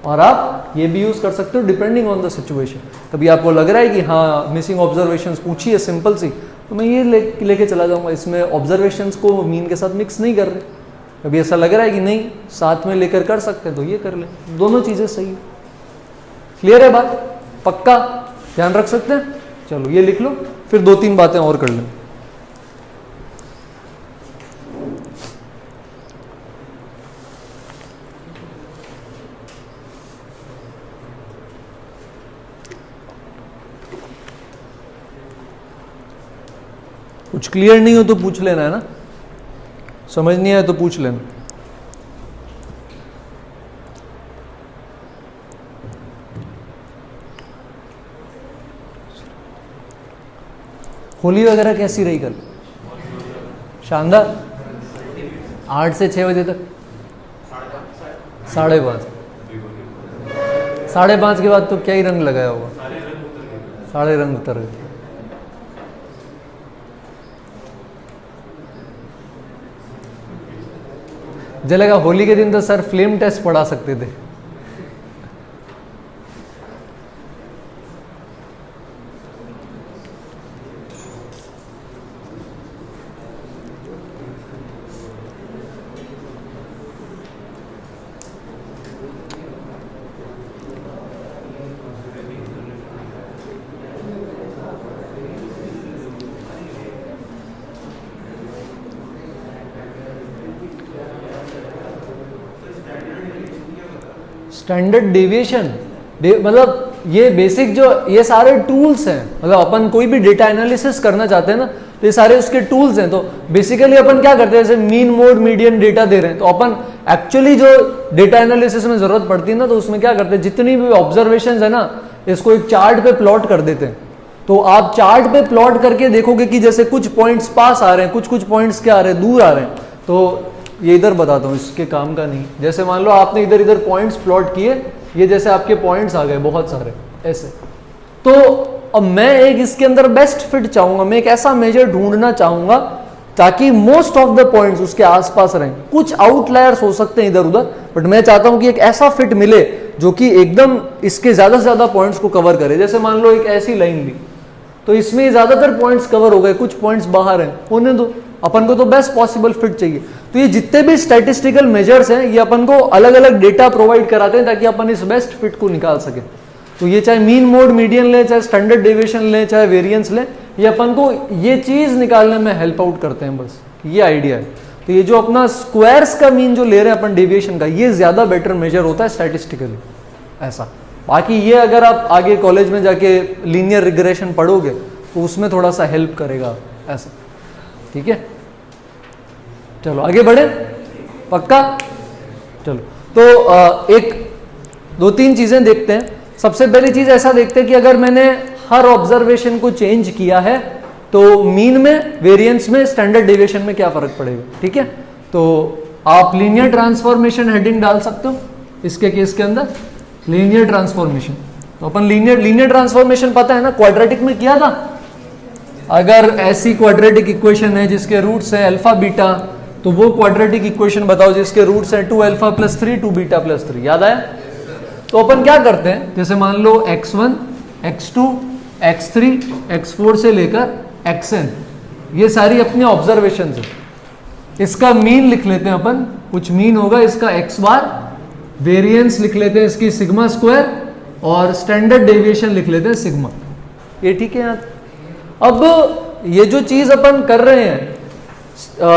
Speaker 1: और आप ये भी यूज कर सकते हो डिपेंडिंग ऑन द सिचुएशन। कभी आपको लग रहा है कि हाँ मिसिंग ऑब्जर्वेशंस पूछी है सिंपल सी, तो मैं ये लेके चला जाऊंगा, इसमें ऑब्जर्वेशंस को मीन के साथ मिक्स नहीं कर रहे। कभी ऐसा लग रहा है कि नहीं साथ में लेकर कर सकते हैं तो ये कर ले, दोनों चीजें सही है। क्लियर है बात? पक्का ध्यान रख सकते हैं? चलो ये लिख लो, फिर 2-3 बातें और कर लें। कुछ क्लियर नहीं हो तो पूछ लेना है ना, समझ नहीं आया तो पूछ लेना। होली वगैरह कैसी रही कल? शानदार। 8 से 6 बजे तक 5:30। 5:30 के बाद तो क्या ही रंग लगाया होगा? सारे रंग उतर गए। मुझे लगा होली के दिन तो सर फ्लेम टेस्ट पढ़ा सकते थे। स्टैंडर्ड डेविएशन मतलब ये बेसिक जो ये सारे टूल्स हैं, मतलब अपन कोई भी डेटा एनालिसिस करना चाहते हैं ना तो ये सारे उसके टूल्स हैं। तो बेसिकली अपन क्या करते हैं, जैसे मीन मोड मीडियन डेटा दे रहे हैं तो अपन एक्चुअली जो डेटा एनालिसिस में जरूरत पड़ती है ना तो उसमें क्या करते हैं, जितनी भी ऑब्जर्वेशंस है ना इसको एक चार्ट पे प्लॉट कर देते हैं। तो आप चार्ट पे प्लॉट करके देखोगे कि जैसे कुछ पॉइंट्स पास आ रहे हैं, कुछ पॉइंट्स क्या आ रहे हैं, दूर आ रहे हैं। तो ये इधर बताता हूँ, इसके काम का नहीं। जैसे मान लो आपने इधर इधर पॉइंट्स प्लॉट किए, ये जैसे आपके पॉइंट्स आ गए बहुत सारे ऐसे, तो अब मैं एक इसके अंदर बेस्ट फिट चाहूंगा, मैं एक ऐसा मेजर ढूंढना चाहूंगा ताकि मोस्ट ऑफ द पॉइंट्स उसके आसपास रहें। कुछ आउटलायर्स हो सकते हैं इधर उधर, बट मैं चाहता हूं कि एक ऐसा फिट मिले जो कि एकदम इसके ज्यादा से ज्यादा पॉइंट्स को कवर करे। जैसे मान लो एक ऐसी लाइन ली तो इसमें ज्यादातर पॉइंट्स कवर हो गए, कुछ पॉइंट्स बाहर हैं, होने दो, अपन को तो बेस्ट पॉसिबल फिट चाहिए। तो ये जितने भी स्टैटिस्टिकल मेजर्स हैं ये अपन को अलग अलग डेटा प्रोवाइड कराते हैं ताकि अपन इस बेस्ट फिट को निकाल सके। तो ये चाहे मीन मोड मीडियन ले, चाहे स्टैंडर्ड डेविएशन ले, चाहे वेरिएंस ले, ये अपन को ये चीज निकालने में हेल्प आउट करते हैं, बस ये आइडिया है। तो ये जो अपना स्क्वायर्स का मीन जो ले रहे हैं अपन डेविएशन का, ये ज्यादा बेटर मेजर होता है स्टैटिस्टिकली ऐसा। बाकी ये अगर आप आगे कॉलेज में जाके लीनियर रिग्रेशन पढ़ोगे तो उसमें थोड़ा सा हेल्प करेगा ऐसा, ठीक है। चलो आगे बढ़े, पक्का? चलो तो एक 2-3 चीजें देखते हैं। सबसे पहली चीज ऐसा देखते हैं कि अगर मैंने हर ऑब्जर्वेशन को चेंज किया है तो मीन में, वेरिएंस में, स्टैंडर्ड डेविएशन में क्या फर्क पड़ेगा, ठीक है। तो आप लीनियर ट्रांसफॉर्मेशन हेडिंग डाल सकते हो इसके केस के अंदर, लीनियर ट्रांसफॉर्मेशन। तो अपन लीनियर ट्रांसफॉर्मेशन पता है ना, क्वाड्रेटिक में किया था। अगर ऐसी क्वाड्रेटिक इक्वेशन है जिसके रूट्स है अल्फा बीटा, तो वो क्वाड्रेटिक इक्वेशन बताओ जिसके रूट्स है 2α + 3 2β + 3। याद आया? तो अपन क्या करते हैं, जैसे मान लो x1 x2 x3 x4 से लेकर xn, ये सारी अपनी ऑब्जर्वेशन है। इसका मीन लिख लेते हैं अपन, कुछ मीन होगा इसका x बार, वेरिएंस लिख लेते हैं इसकी सिग्मा स्क्वायर, और स्टैंडर्ड डेविएशन लिख लेते हैं सिग्मा। ये ठीक है यार। अब ये जो चीज अपन कर रहे हैं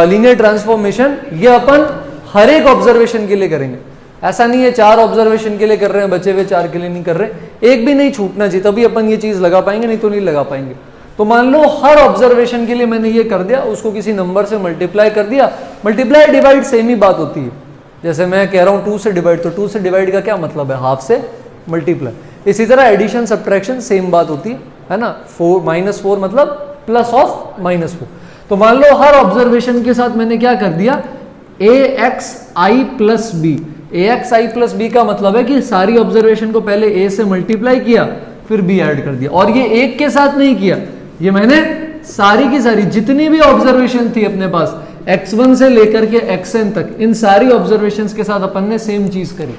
Speaker 1: लीनियर ट्रांसफॉर्मेशन, ये अपन हर एक ऑब्जर्वेशन के लिए करेंगे। ऐसा नहीं है 4 ऑब्जर्वेशन के लिए कर रहे हैं, बचे हुए 4 के लिए नहीं कर रहे, एक भी नहीं छूटना चाहिए, तभी अपन ये चीज लगा पाएंगे, नहीं तो नहीं लगा पाएंगे। तो मान लो हर ऑब्जर्वेशन के लिए मैंने ये कर दिया, उसको किसी नंबर से मल्टीप्लाई कर दिया। मल्टीप्लाई डिवाइड सेम ही बात होती है। जैसे मैं कह रहा हूं 2 से डिवाइड, तो 2 से डिवाइड का क्या मतलब है, हाफ से मल्टीप्लाई। इसी तरह एडिशन सब्ट्रैक्शन सेम बात होती है ना, 4 -4 मतलब प्लस ऑफ -4। तो मान लो हर ऑब्जर्वेशन के साथ मैंने क्या कर दिया, AXI plus B. AXI plus B का मतलब है कि सारी ऑब्जर्वेशन को पहले A से मल्टीप्लाई किया फिर B ऐड कर दिया, और ये एक के साथ नहीं किया, ये मैंने सारी की सारी जितनी भी ऑब्जर्वेशन थी अपने पास x1 से लेकर के xn तक, इन सारी ऑब्जर्वेशंस के साथ अपन ने सेम चीज करी।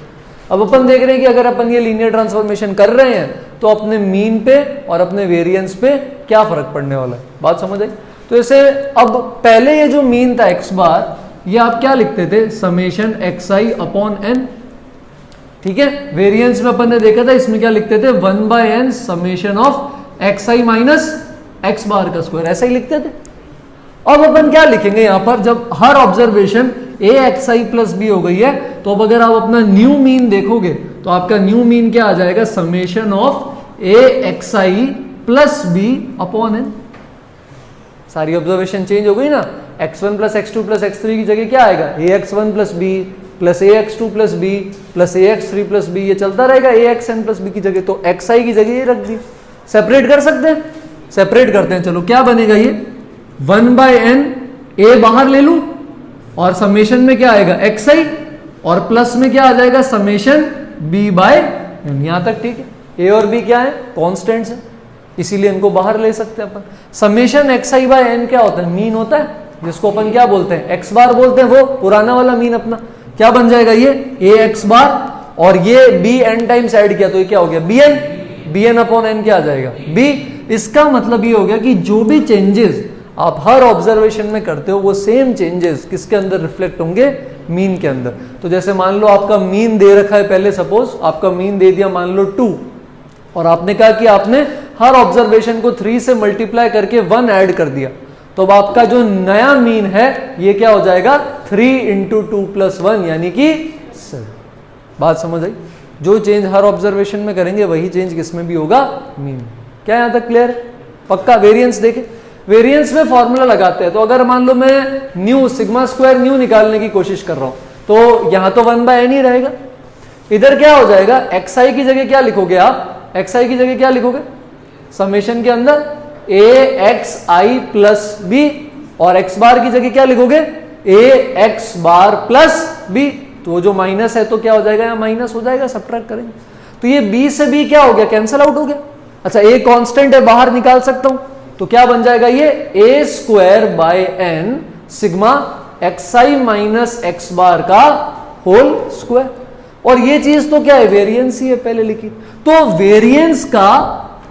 Speaker 1: अब अपन देख रहे हैं कि अगर अपन ये लीनियर ट्रांसफॉर्मेशन कर रहे हैं तो अपने मीन पे और अपने वेरिएंस पे क्या फर्क पड़ने वाला है, बात समझ आई। तो इसे अब पहले ये जो मीन था x बार, ये आप क्या लिखते थे, समेशन xi अपॉन n, ठीक है। वेरिएंस में अपन ने देखा था इसमें क्या लिखते थे, 1/n summation of xi minus x बार का स्क्वायर, ऐसा ही लिखते थे। अब अपन क्या लिखेंगे यहां पर, जब हर ऑब्जर्वेशन AXI प्लस बी हो गई है, तो अब अगर आप अपना न्यू मीन देखोगे तो आपका न्यू मीन क्या आ जाएगा, summation of AXI plus B upon n। सारी ऑब्जर्वेशन चेंज हो गई ना, x1 plus x2 plus x3 की जगह क्या आएगा, AX1 plus B plus AX2 plus B plus AX3 plus B, ये चलता रहेगा AXN प्लस बी की जगह, तो XI की जगह ये रख दी। सेपरेट कर सकते हैं, सेपरेट करते हैं, चलो क्या बनेगा ये 1/n, A बाहर ले लूं और समेशन में क्या आएगा xi, और प्लस में क्या आ जाएगा समेशन b/n, यहां तक ठीक है। A और B क्या है, कॉन्स्टेंट्स है, इसीलिए इनको बाहर ले सकते हैं अपन। समेशन xi/n क्या होता है, मीन होता है, जिसको अपन क्या बोलते हैं, x बार बोलते हैं, वो पुराना वाला मीन अपना क्या बन जाएगा, ये ax बार, और ये bn टाइम्स ऐड किया तो ये क्या हो गया bn अपॉन n क्या आ जाएगा b। इसका मतलब ये हो गया कि जो भी चेंजेस आप हर ऑब्जर्वेशन में करते हो वो सेम चेंजेस किसके अंदर रिफ्लेक्ट होंगे, मीन के अंदर। तो जैसे मान लो आपका मीन दे रखा है, पहले सपोज आपका मीन दे दिया मान लो 2, और आपने कहा कि आपने हर ऑब्जर्वेशन को 3 से मल्टीप्लाई करके 1 ऐड कर दिया, तो अब आपका जो नया मीन है ये क्या हो जाएगा 3 × 2 + 1 यानी कि 7। बात समझ आई, जो चेंज हर ऑब्जर्वेशन में करेंगे वही चेंज किसमें भी होगा, मीन। क्या यहां तक क्लियर, पक्का। वेरिएंस देखें, वेरिएंस में फॉर्मूला लगाते हैं, तो अगर मान लो मैं न्यू सिग्मा स्क्वायर न्यू निकालने की कोशिश कर रहा हूं तो यहां तो 1/n ही रहेगा, इधर क्या हो जाएगा, xi की जगह क्या लिखोगे आप, xi की जगह क्या लिखोगे, समेशन के अंदर AXI प्लस बी, और x बार की जगह क्या लिखोगे AX बार प्लस बी, तो जो माइनस है तो क्या हो जाएगा, यहाँ माइनस हो जाएगा, सब्ट्रैक्ट करेंगे तो ये b से b क्या हो गया, कैंसिल आउट हो गया। अच्छा a कांस्टेंट है, बाहर निकाल सकता हूं, तो क्या बन जाएगा ये a²/n sigma xi minus x बार का होल स्क्वायर। और ये चीज तो क्या है, वेरिएंस ही है, पहले लिखी। तो वेरिएंस का,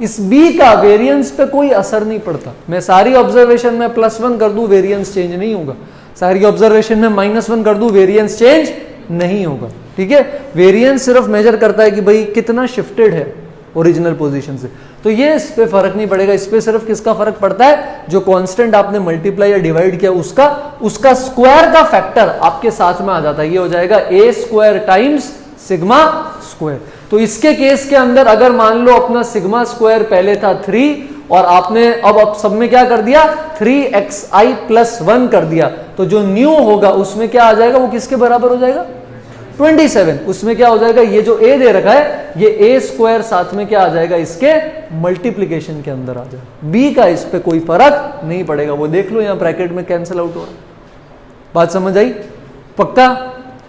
Speaker 1: इस b का वेरिएंस पे कोई असर नहीं पड़ता। मैं सारी ऑब्जर्वेशन में +1 कर दूं वेरिएंस चेंज नहीं होगा, सारी ऑब्जर्वेशन में -1 कर दूं वेरिएंस चेंज नहीं होगा, ठीक है। वेरिएंस सिर्फ मेजर करता है कि भाई कितना शिफ्टेड है ओरिजिनल पोजीशन से, तो ये इस पे फर्क नहीं पड़ेगा। इस पे सिर्फ किसका फर्क पड़ता है, जो कांस्टेंट आपने मल्टीप्लाई या डिवाइड किया उसका स्क्वायर का फैक्टर आपके साथ में आ जाता है, ये हो जाएगा a² टाइम्स सिग्मा स्क्वायर। तो इसके केस के अंदर अगर मान लो अपना सिग्मा स्क्वायर पहले था 3 और आपने अब सब में क्या कर दिया 3xi + 1 कर दिया, तो जो न्यू होगा उसमें क्या आ जाएगा, वो किसके बराबर हो जाएगा 27। उसमें क्या हो जाएगा, ये जो a दे रखा है ये a² साथ में क्या आ जाएगा, इसके मल्टीप्लीकेशन के अंदर आ जाएगा। b का इस पे कोई फर्क नहीं पड़ेगा, वो देख लो यहाँ ब्रैकेट में कैंसिल आउट हो रहा है। बात समझ आई, पक्का।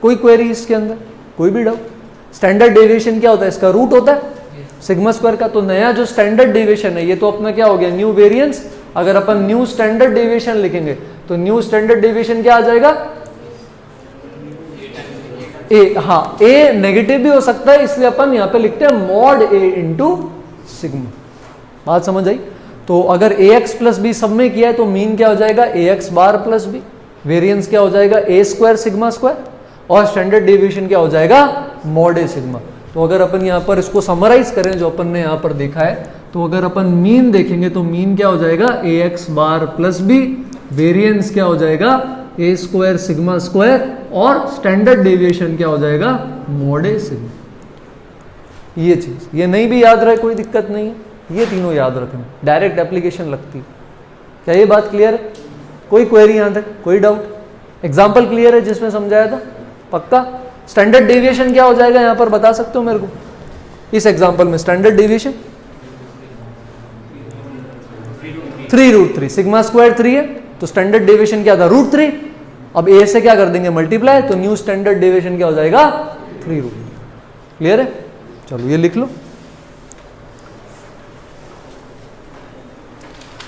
Speaker 1: कोई क्वेरी इसके अंदर, कोई भी डाउट। स्टैंडर्ड डेविएशन क्या होता है, इसका रूट होता है सिग्मा स्क्वायर का। तो नया जो स्टैंडर्ड डेविएशन है ये तो अपना क्या हो गया, न्यू वेरिएंस। अगर अपन न्यू स्टैंडर्ड डेविएशन लिखेंगे तो न्यू स्टैंडर्ड डेविएशन क्या आ जाएगा, ए। हाँ, ए नेगेटिव भी हो सकता है, इसलिए अपन यहां पे लिखते हैं mod a × सिग्मा। बात समझ आई। तो अगर ax + b सब में किया है तो मीन क्या हो जाएगा ax बार + b, वेरिएंस क्या हो जाएगा a² सिग्मा स्क्वायर, और स्टैंडर्ड डेविएशन क्या हो जाएगा mod a सिग्मा। तो अगर अपन यहाँ पर इसको समराइज करें जो अपन ने यहाँ पर देखा है, तो अगर अपन मीन देखेंगे तो मीन क्या हो जाएगा ax बार + b, वेरिएंस क्या हो जाएगा a² सिग्मा स्क्वायर, और स्टैंडर्ड डेविएशन क्या हो जाएगा mod a सिग्मा। ये चीज, ये नहीं भी याद रहे कोई दिक्कत नहीं है, ये तीनों याद रखना, डायरेक्ट एप्लीकेशन लगती है। क्या ये बात क्लियर है, कोई क्वेरी यहां तक, कोई डाउट। एग्जाम्पल क्लियर है जिसमें समझाया था, पक्का। स्टैंडर्ड डेविएशन क्या हो जाएगा यहां पर बता सकते हो मेरे को, इस एग्जांपल में स्टैंडर्ड डेविएशन 3√3, सिग्मा स्क्वायर 3 है तो स्टैंडर्ड डेविएशन क्या था √3। अब ए से क्या कर देंगे मल्टीप्लाई, तो न्यू स्टैंडर्ड डेविएशन क्या हो जाएगा 3√3। क्लियर है? चलो ये लिख लो।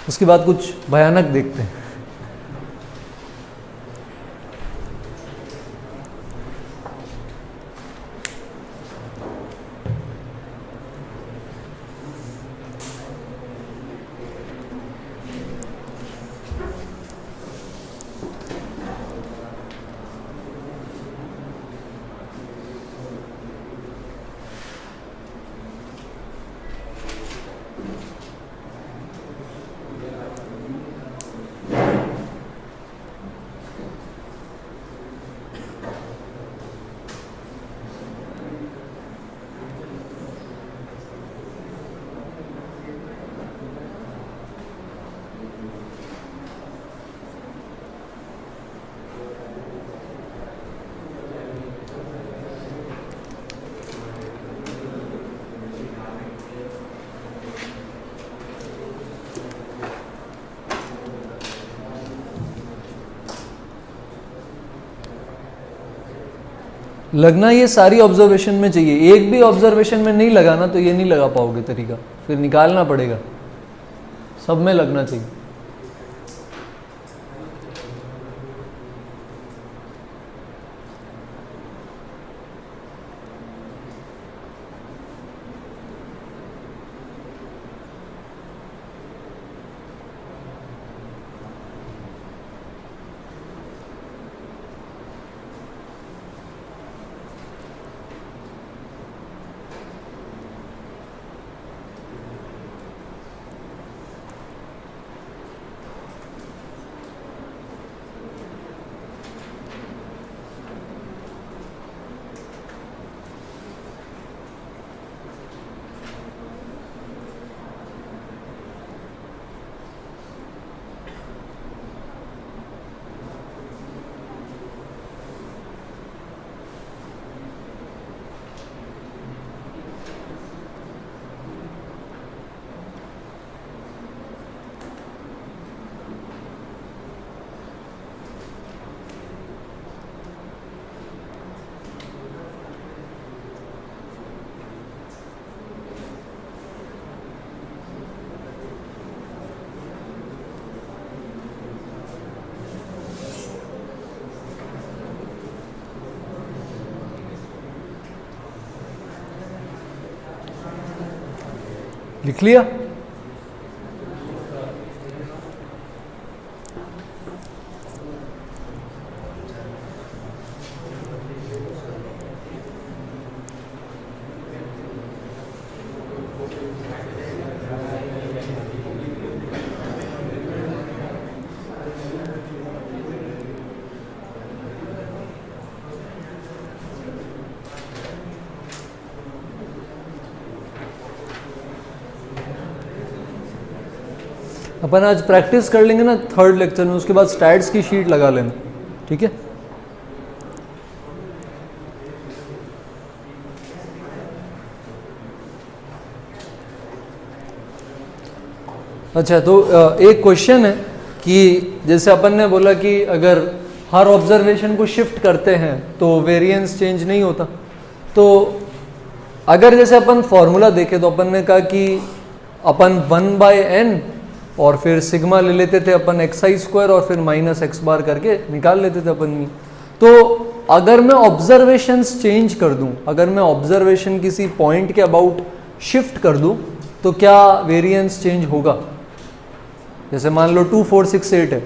Speaker 1: उसके बाद कुछ भयानक देखते हैं। लगना ये सारी ऑब्जर्वेशन में चाहिए, एक भी ऑब्जर्वेशन में नहीं लगाना तो ये नहीं लगा पाओगे तरीका, फिर निकालना पड़ेगा, सब में लगना चाहिए। लिख लिया? अपन आज प्रैक्टिस कर लेंगे ना थर्ड लेक्चर में, उसके बाद स्टैट्स की शीट लगा लेना, ठीक है? अच्छा, तो एक क्वेश्चन है कि जैसे अपन ने बोला कि अगर हर ऑब्जर्वेशन को शिफ्ट करते हैं तो वेरिएंस चेंज नहीं होता, तो अगर जैसे अपन फॉर्मूला देखें तो अपन ने कहा कि अपन 1/n और फिर सिग्मा ले लेते थे अपन xi² और फिर -x बार करके निकाल लेते थे अपन में। तो अगर मैं ऑब्जर्वेशंस चेंज कर दूं, अगर मैं ऑब्जर्वेशन किसी पॉइंट के अबाउट शिफ्ट कर दूं तो क्या वेरिएंस चेंज होगा? जैसे मान लो 2 4 6 8 है,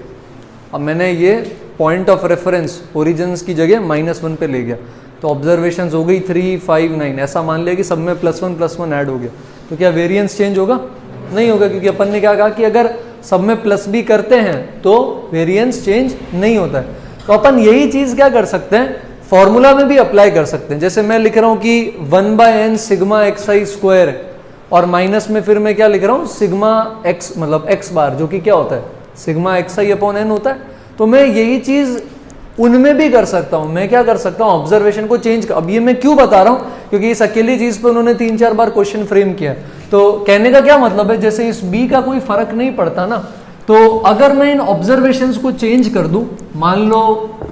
Speaker 1: अब मैंने ये पॉइंट ऑफ रेफरेंस ओरिजिन्स की जगह -1 पे ले गया, तो ऑब्जर्वेशंस हो गई 3 5 9, ऐसा मान लिया कि सब में +1 ऐड हो गया, तो क्या वेरिएंस चेंज होगा? नहीं होगा, क्योंकि अपन ने क्या कहा कि अगर सब में प्लस भी करते हैं तो वेरिएंस चेंज नहीं होता है। तो अपन यही चीज क्या कर सकते हैं, फॉर्मूला में भी अप्लाई कर सकते हैं। जैसे मैं लिख रहा हूं कि 1/n सिग्मा xi² है और माइनस में फिर मैं क्या लिख रहा हूं सिग्मा x मतलब x बार, जो कि क्या होता है सिग्मा xi/n होता है। तो मैं यही चीज उनमें भी कर सकता हूं। मैं क्या कर सकता हूं, ऑब्जर्वेशन को चेंज कर। अब ये मैं क्यों बता रहा हूं, क्योंकि इस अकेली चीज पे उन्होंने 3-4 बार क्वेश्चन फ्रेम किया। तो कहने का क्या मतलब है, जैसे इस बी का कोई फर्क नहीं पड़ता ना, तो अगर मैं इन ऑब्जर्वेशंस को चेंज कर दूं, मान लो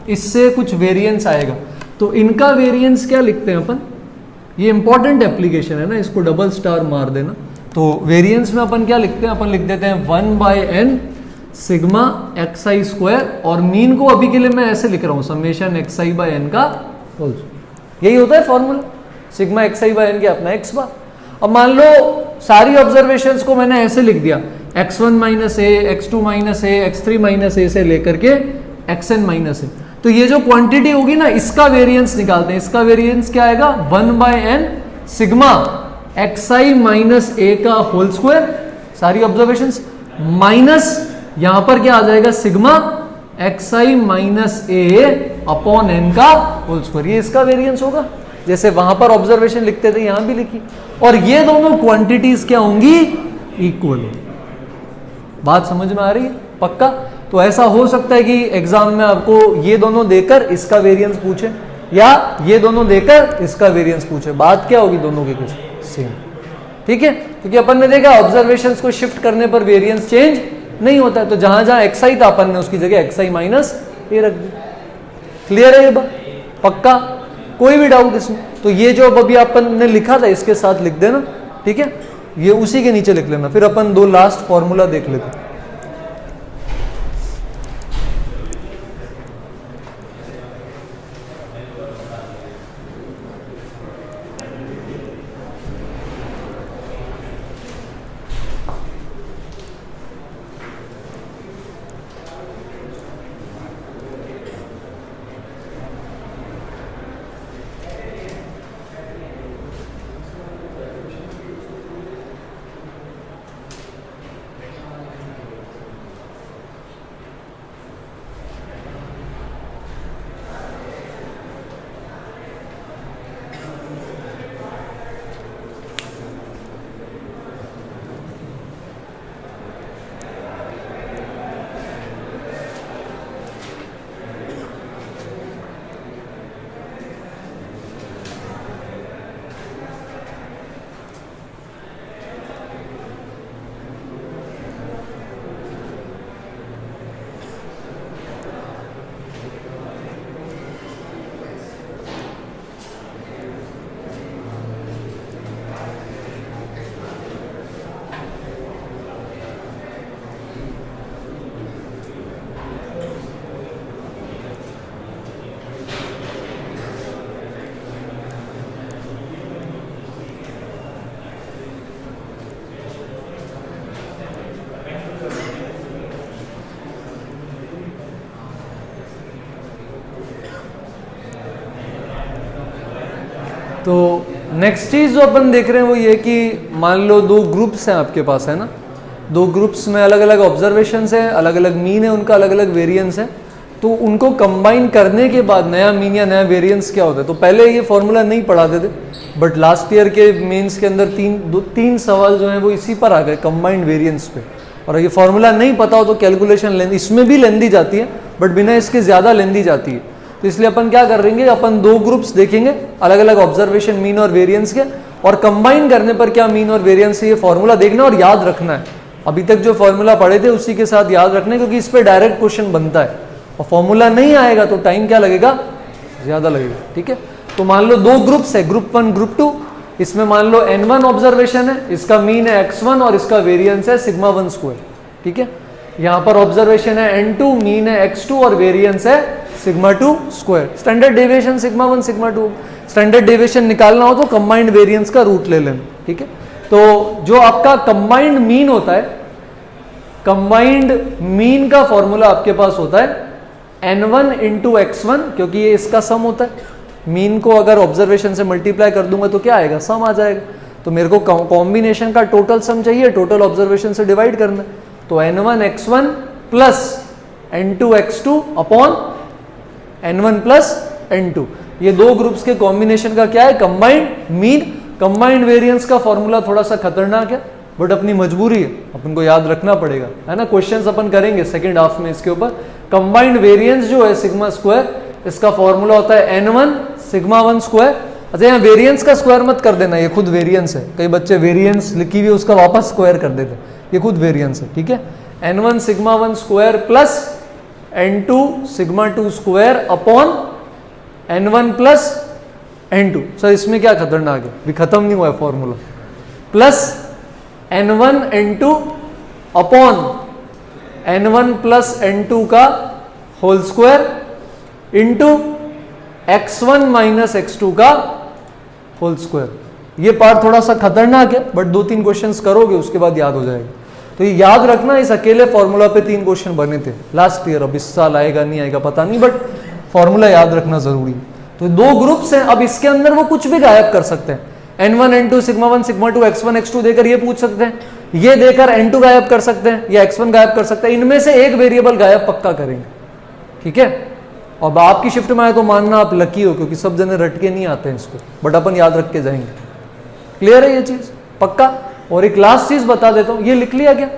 Speaker 1: इससे कुछ वेरिएंस आएगा, तो इनका वेरिएंस क्या लिखते हैं अपन, ये इंपॉर्टेंट एप्लीकेशन है ना, इसको डबल स्टार मार देना। तो वेरिएंस में अपन क्या लिखते हैं, अपन लिख देते हैं 1/n सिग्मा xi स्क्वायर, और मीन को अभी के लिए मैं ऐसे लिख रहा हूं, समेशन xi/n का होल। यही होता है फॉर्मूला, सिग्मा xi/n के अपना x बार। अब मान लो सारी ऑब्जर्वेशंस को मैंने ऐसे लिख दिया, x1 माइनस ए, x2 माइनस ए, x3 माइनस ए से लेकर के xn माइनस ए। तो ये जो क्वांटिटी होगी ना, इसका वेरिएंस निकालते हैं। इसका वेरिएंस क्या आएगा, 1/n सिग्मा xi माइनस ए का होल स्क्वायर, सारी ऑब्जर्वेशंस, माइनस यहां पर क्या आ जाएगा, सिग्मा xi माइनस ए अपॉन n का होल स्क्वायर। ये इसका वेरिएंस होगा, जैसे वहां पर ऑब्जर्वेशन लिखते थे यहां भी लिखी। और ये दोनों क्वांटिटीज क्या होंगी, इक्वल। बात समझ में आ रही है, पक्का। तो ऐसा हो सकता है कि एग्जाम में आपको ये दोनों देकर इसका वेरिएंस पूछे, या ये दोनों देकर इसका वेरिएंस पूछे। बात क्या होगी, दोनों के कुछ सेम, ठीक है। क्योंकि अपन ने देखा ऑब्जर्वेशंस को शिफ्ट करने पर वेरिएंस चेंज नहीं होता है। तो जहां जहां xi था अपन ने उसकी जगह xi माइनस ए रख दिया। क्लियर है ये बात, पक्का, कोई भी डाउट इसमें। तो ये जो अभी अपन ने लिखा था इसके साथ लिख देना, ठीक है, ये उसी के नीचे लिख लेना। फिर अपन 2 लास्ट फॉर्मूला देख लेते हैं। तो नेक्स्ट चीज जो अपन देख रहे हैं वो ये कि मान लो 2 ग्रुप्स हैं आपके पास, है ना। 2 ग्रुप्स में अलग अलग ऑब्जर्वेशंस है, अलग अलग मीन है, उनका अलग अलग वेरिएंस है। तो उनको कंबाइन करने के बाद नया मीन या नया वेरिएंस क्या होता है। तो पहले ये फॉर्मूला नहीं पढ़ाते थे, बट लास्ट ईयर के मेंस के अंदर 3 सवाल जो है वो इसी पर आ गए, कंबाइंड वेरिएंस पे। और ये फॉर्मूला नहीं पता हो तो कैलकुलेशन लेंदी, इसमें भी लेंदी जाती है, बट बिना इसके ज्यादा लेंदी जाती है। तो इसलिए अपन क्या करेंगे, अपन 2 ग्रुप्स देखेंगे अलग अलग ऑब्जर्वेशन मीन और वेरिएंस के, और कंबाइन करने पर क्या मीन और वेरिएंस है ये फॉर्मूला देखना और याद रखना है। अभी तक जो फॉर्मूला पढ़े थे उसी के साथ याद रखना है, क्योंकि इस पे डायरेक्ट क्वेश्चन बनता है। और फॉर्मूला नहीं आएगा तो टाइम क्या लगेगा, ज्यादा लगेगा, ठीक है। तो मान लो 2 ग्रुप्स है, ग्रुप 1 ग्रुप 2। इसमें मान लो n1 ऑब्जर्वेशन है, इसका मीन है x1 और इसका वेरिएंस है सिग्मा 1 स्क्वायर, ठीक है। यहाँ पर ऑब्जर्वेशन है n2, मीन है x2 और वेरिएंस है sigma 2 square. Standard deviation sigma 1 sigma 2। Standard deviation निकालना हो तो कंबाइंड वेरिएंस का रूट ले लेना, ठीक है। तो जो आपका कंबाइंड मीन होता है, कंबाइंड मीन का फॉर्मूला आपके पास होता है n1 इंटू x1, क्योंकि ये इसका सम होता है। मीन को अगर ऑब्जर्वेशन से मल्टीप्लाई कर दूंगा तो क्या आएगा, सम आ जाएगा। तो मेरे को कॉम्बिनेशन का टोटल सम चाहिए, टोटल ऑब्जर्वेशन से डिवाइड करना। तो n1 x1 plus n2 x2 upon n1 plus n2, ये 2 ग्रुप्स के कॉम्बिनेशन का क्या है, कंबाइंड मीन। कंबाइंड वेरिएंस का फॉर्मूला थोड़ा सा खतरनाक है, बट अपनी मजबूरी है, अपन को याद रखना पड़ेगा, है ना। क्वेश्चंस अपन करेंगे सेकंड हाफ में इसके ऊपर, कंबाइंड वेरिएंस जो है सिग्मा स्क्वायर, इसका फॉर्मूला होता है n1 सिग्मा 1 स्क्वायर। अच्छा यहाँ वेरिएंस का स्क्वायर मत कर देना, ये खुद वेरिएंस है, कई बच्चे वेरिएंस लिखी हुई उसका वापस स्क्वायर कर देते, ये खुद वेरिएंस है, ठीक है। n1 sigma 1 square plus n2 sigma 2 square upon n1 plus n2। Sir इसमें क्या खतरनाक है, भी खत्म नहीं हुआ है formula, plus n1 n2 upon n1 plus n2 का whole square into x1 minus x2 का होल स्क्वायर। ये पार्ट थोड़ा सा खतरनाक है, बट 2-3 क्वेश्चंस करोगे उसके बाद याद हो जाएगा। तो ये याद रखना, इस अकेले फॉर्मूला पे 3 क्वेश्चन बने थे लास्ट ईयर, अब इस साल आएगा नहीं आएगा पता नहीं, बट फॉर्मूला याद रखना जरूरी है। तो 2 ग्रुप्स हैं, अब इसके अंदर वो कुछ भी गायब कर सकते हैं, n1 n2 sigma 1 sigma 2 x1 x2 देकर ये पूछ सकते हैं, ये देकर n2 गायब कर सकते हैं या x1 गायब कर सकते हैं, इनमें से एक वेरिएबल गायब पक्का करेंगे, ठीक है। और आपकी शिफ्ट में आए तो मानना आप लकी हो, क्योंकि सब जने रट के नहीं आते हैं इसको, बट अपन याद रख के जाएंगे। क्लियर है ये चीज पक्का। और एक लास्ट चीज बता देता हूं, ये लिख लिया क्या,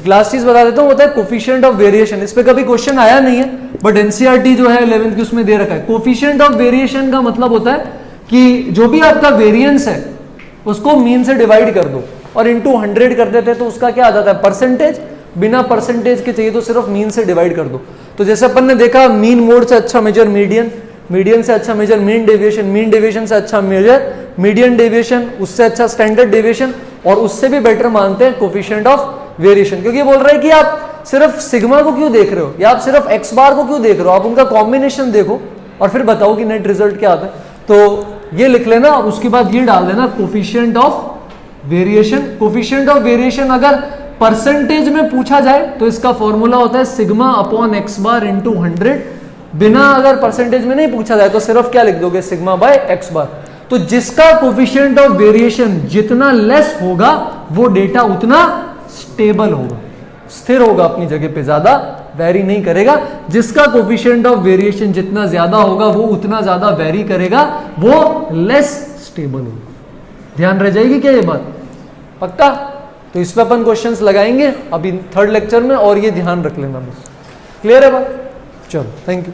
Speaker 1: लास्ट चीज बता देता हूं, होता है कोफिशिएंट ऑफ वेरिएशन। इस पे कभी क्वेश्चन आया नहीं है, बट एनसीईआरटी जो है 11th की उसमें दे रखा है। कोफिशिएंट ऑफ वेरिएशन का मतलब होता है कि जो भी आपका वेरिएंस है उसको मीन से डिवाइड कर दो और इनटू 100 कर देते हैं, तो उसका क्या आ जाता है परसेंटेज। बिना परसेंटेज के चाहिए तो सिर्फ मीन से डिवाइड कर दो। तो जैसे अपन ने देखा मीन मोड से अच्छा मेजर मीडियन, मीडियन से अच्छा measure mean deviation, mean deviation से अच्छा मेजर मीडियन डेविएशन, उससे अच्छा स्टैंडर्ड डेविएशन, और उससे भी बेटर मानते हैं कोफिशिएंट ऑफ वेरिएशन। क्योंकि ये बोल रहे हैं कि आप सिर्फ सिग्मा को क्यों देख रहे हो या आप सिर्फ एक्स बार को क्यों देख रहे हो, आप उनका कॉम्बिनेशन देखो और फिर बताओ कि नेट रिजल्ट क्या आता है। तो ये लिख लेना और उसके बाद ये डाल देना coefficient of variation. Coefficient of variation अगर परसेंटेज में पूछा जाए तो इसका फॉर्मूला होता है sigma upon x bar into 100। बिना अगर परसेंटेज में नहीं पूछा जाए तो सिर्फ क्या लिख दोगे, सिग्मा बाय एक्स बार। तो जिसका कोफिशिएंट ऑफ वेरिएशन जितना लेस होगा वो डेटा उतना स्टेबल होगा, स्थिर होगा अपनी जगह पे, ज्यादा वेरी नहीं करेगा। जिसका कोफिशिएंट ऑफ वेरिएशन जितना ज्यादा होगा वो उतना ज्यादा वेरी करेगा, वो लेस स्टेबल होगा। ध्यान रह जाएगी क्या ये बात पक्का। तो इस पे अपन क्वेश्चंस लगाएंगे अभी 3rd लेक्चर में, और ये ध्यान रख लेना बस। क्लियर है बात, चलो थैंक यू।